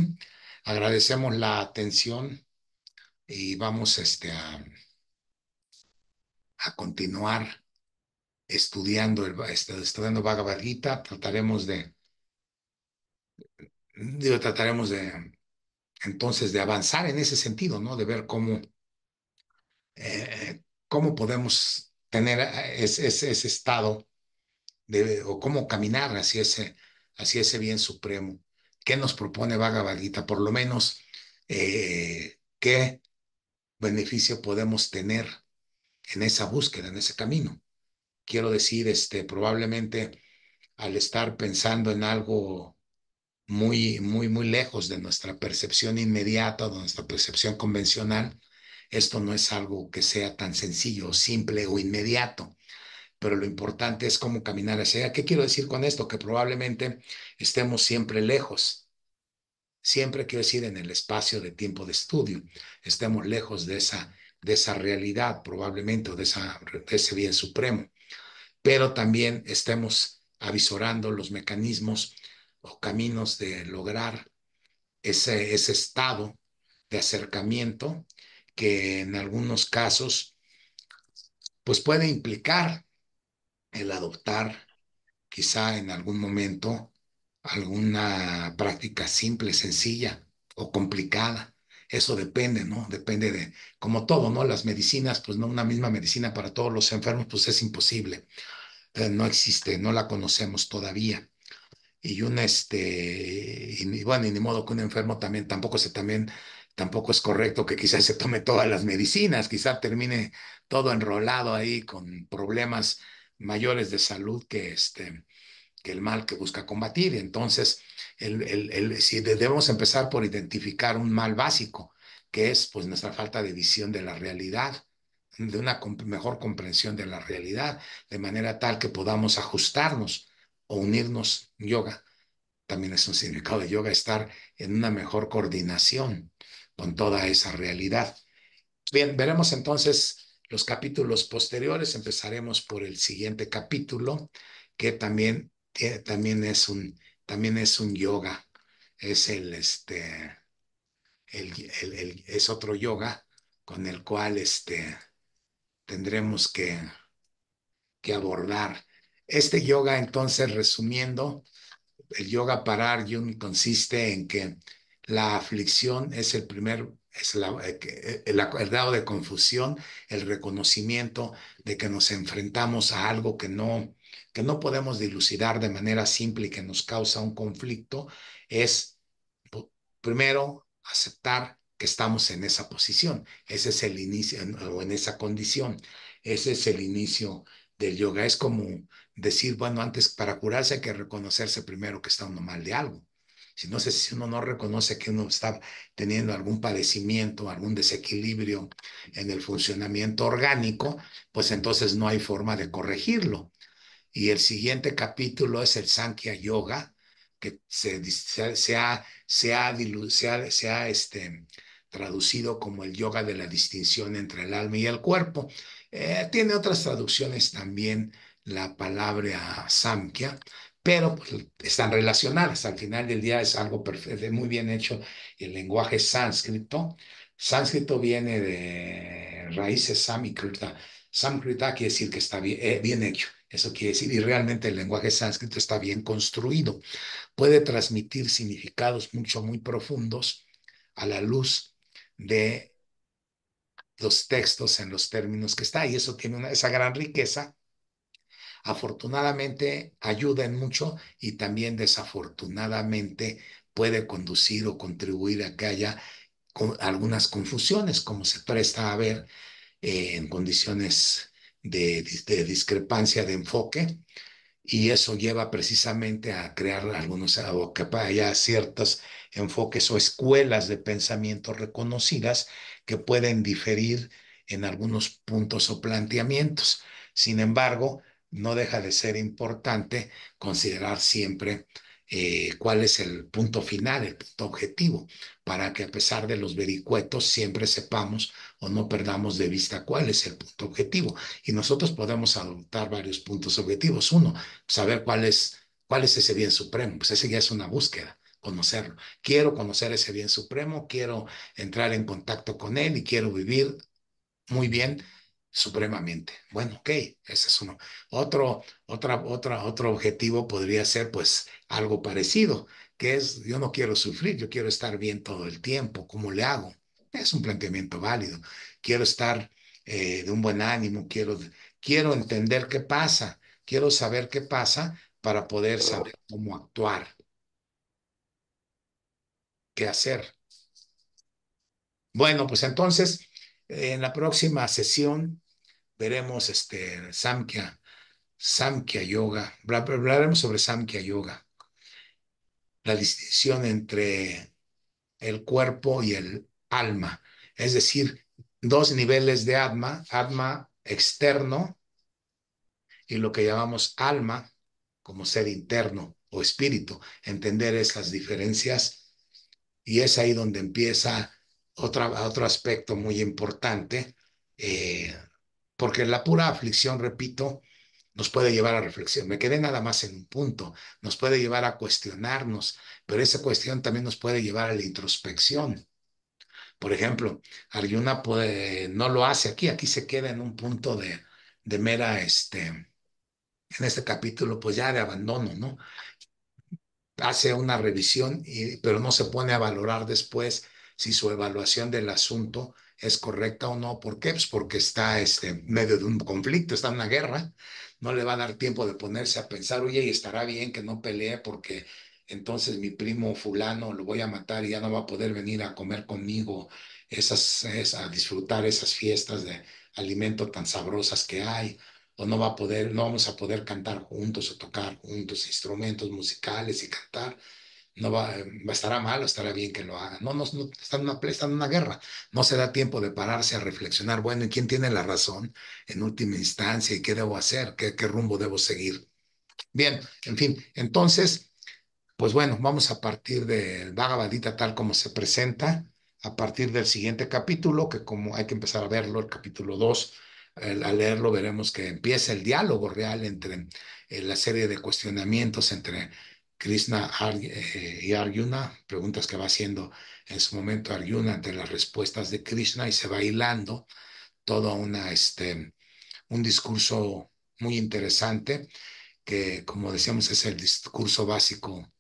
Agradecemos la atención y vamos a continuar estudiando Bhagavad Gita. Trataremos de entonces de avanzar en ese sentido, ¿no? De ver cómo podemos tener ese estado o cómo caminar hacia ese bien supremo. ¿Qué nos propone Bhagavad Gita? Por lo menos, ¿qué beneficio podemos tener en esa búsqueda, en ese camino? Quiero decir, probablemente al estar pensando en algo muy, muy, muy lejos de nuestra percepción inmediata, de nuestra percepción convencional, esto no es algo que sea tan sencillo, simple o inmediato, pero lo importante es cómo caminar hacia allá. ¿Qué quiero decir con esto? Que probablemente estemos siempre lejos. Siempre quiero decir en el espacio de tiempo de estudio, estemos lejos de esa realidad probablemente o de ese bien supremo, pero también estemos avisorando los mecanismos o caminos de lograr ese estado de acercamiento que en algunos casos pues puede implicar el adoptar quizá en algún momento alguna práctica simple, sencilla o complicada. Eso depende, ¿no? Depende de, como todo, ¿no? Las medicinas, pues no una misma medicina para todos los enfermos, pues es imposible. No existe, no la conocemos todavía. Y bueno, y ni modo que un enfermo también, tampoco es correcto que quizás se tome todas las medicinas, quizás termine todo enrolado ahí con problemas mayores de salud que el mal que busca combatir. Entonces, si debemos empezar por identificar un mal básico, que es pues nuestra falta de visión de la realidad, de una mejor comprensión de la realidad, de manera tal que podamos ajustarnos o unirnos. Yoga también es un significado de yoga, estar en una mejor coordinación con toda esa realidad. Bien, veremos entonces los capítulos posteriores. Empezaremos por el siguiente capítulo, que también es un yoga. Es es otro yoga con el cual tendremos que abordar. Este yoga, entonces, resumiendo, el yoga para Arjuna consiste en que la aflicción es el grado de confusión, el reconocimiento de que nos enfrentamos a algo que no podemos dilucidar de manera simple y que nos causa un conflicto, es primero aceptar que estamos en esa posición. Ese es el inicio, o en esa condición. Ese es el inicio del yoga. Es como decir, bueno, antes para curarse hay que reconocerse primero que está uno mal de algo. Si no sé si uno no reconoce que uno está teniendo algún padecimiento, algún desequilibrio en el funcionamiento orgánico, pues entonces no hay forma de corregirlo. Y el siguiente capítulo es el Sankhya Yoga, que se ha traducido como el yoga de la distinción entre el alma y el cuerpo. Tiene otras traducciones también la palabra Samkhya, pero pues, están relacionadas. Al final del día es algo perfecto, muy bien hecho. El lenguaje sánscrito. Sánscrito viene de raíces samíkrita. Samkrita quiere decir que está bien hecho. Eso quiere decir, y realmente el lenguaje sánscrito está bien construido. Puede transmitir significados muy profundos a la luz de los textos en los términos que está. Y eso tiene esa gran riqueza. Afortunadamente ayuda en mucho y también desafortunadamente puede conducir o contribuir a que haya algunas confusiones, como se presta a ver en condiciones de discrepancia de enfoque, y eso lleva precisamente a crear algunos, o que haya ciertos enfoques o escuelas de pensamiento reconocidas que pueden diferir en algunos puntos o planteamientos. Sin embargo, no deja de ser importante considerar siempre cuál es el punto final, el punto objetivo, para que a pesar de los vericuetos siempre sepamos o no perdamos de vista cuál es el punto objetivo. Y nosotros podemos adoptar varios puntos objetivos. Uno, saber cuál es ese bien supremo. Pues ese ya es una búsqueda, conocerlo. Quiero conocer ese bien supremo, quiero entrar en contacto con él y quiero vivir muy bien supremamente. Bueno, ok, ese es uno. Otro objetivo podría ser pues algo parecido, que es yo no quiero sufrir, yo quiero estar bien todo el tiempo. ¿Cómo le hago? Es un planteamiento válido. Quiero estar de un buen ánimo, quiero entender qué pasa quiero saber qué pasa para poder saber cómo actuar, qué hacer. Bueno, pues entonces, en la próxima sesión veremos Samkhya Yoga, hablaremos sobre Samkhya Yoga, la distinción entre el cuerpo y el alma, es decir, dos niveles de atma externo y lo que llamamos alma como ser interno o espíritu, entender esas diferencias y es ahí donde empieza otro aspecto muy importante, eh, porque la pura aflicción, repito, nos puede llevar a reflexión. Me quedé nada más en un punto, nos puede llevar a cuestionarnos, pero esa cuestión también nos puede llevar a la introspección. Por ejemplo, Arjuna no lo hace aquí se queda en un punto de mera, en este capítulo, pues ya de abandono, ¿no? Hace una revisión, pero no se pone a valorar después si su evaluación del asunto es correcta o no. ¿Por qué? Pues porque está en medio de un conflicto, está en una guerra. No le va a dar tiempo de ponerse a pensar, oye, y estará bien que no pelee porque entonces mi primo fulano lo voy a matar y ya no va a poder venir a comer conmigo a disfrutar esas fiestas de alimento tan sabrosas que hay o no va a poder, no vamos a poder cantar juntos o tocar juntos instrumentos musicales y cantar, no estará mal o estará bien que lo haga. No, está en una guerra, no se da tiempo de pararse a reflexionar, bueno, ¿y quién tiene la razón en última instancia y qué debo hacer, qué rumbo debo seguir? Bien, en fin, entonces pues bueno, vamos a partir del Bhagavad Gita tal como se presenta, a partir del siguiente capítulo, que como hay que empezar a verlo, el capítulo 2, al leerlo veremos que empieza el diálogo real entre la serie de cuestionamientos entre y Arjuna, preguntas que va haciendo en su momento Arjuna ante las respuestas de Krishna y se va hilando todo un discurso muy interesante que, como decíamos, es el discurso básico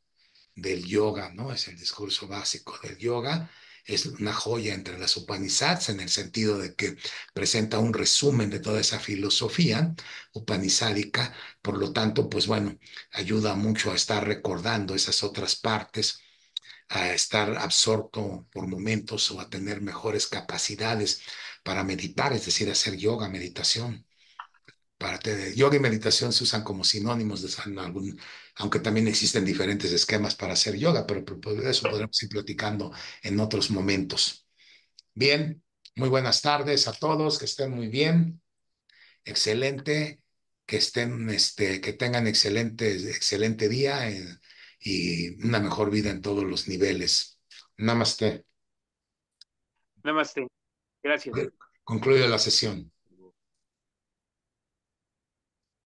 del yoga, ¿no? Es el discurso básico del yoga. Es una joya entre las Upanishads en el sentido de que presenta un resumen de toda esa filosofía upanisádica. Por lo tanto, pues bueno, ayuda mucho a estar recordando esas otras partes, a estar absorto por momentos o a tener mejores capacidades para meditar, es decir, hacer yoga, meditación. Parte de yoga y meditación se usan como sinónimos aunque también existen diferentes esquemas para hacer yoga, pero de eso podremos ir platicando en otros momentos. Bien, muy buenas tardes a todos, que estén muy bien, excelente, que tengan excelente día y una mejor vida en todos los niveles. Namaste. Namaste. Gracias. Concluyo la sesión.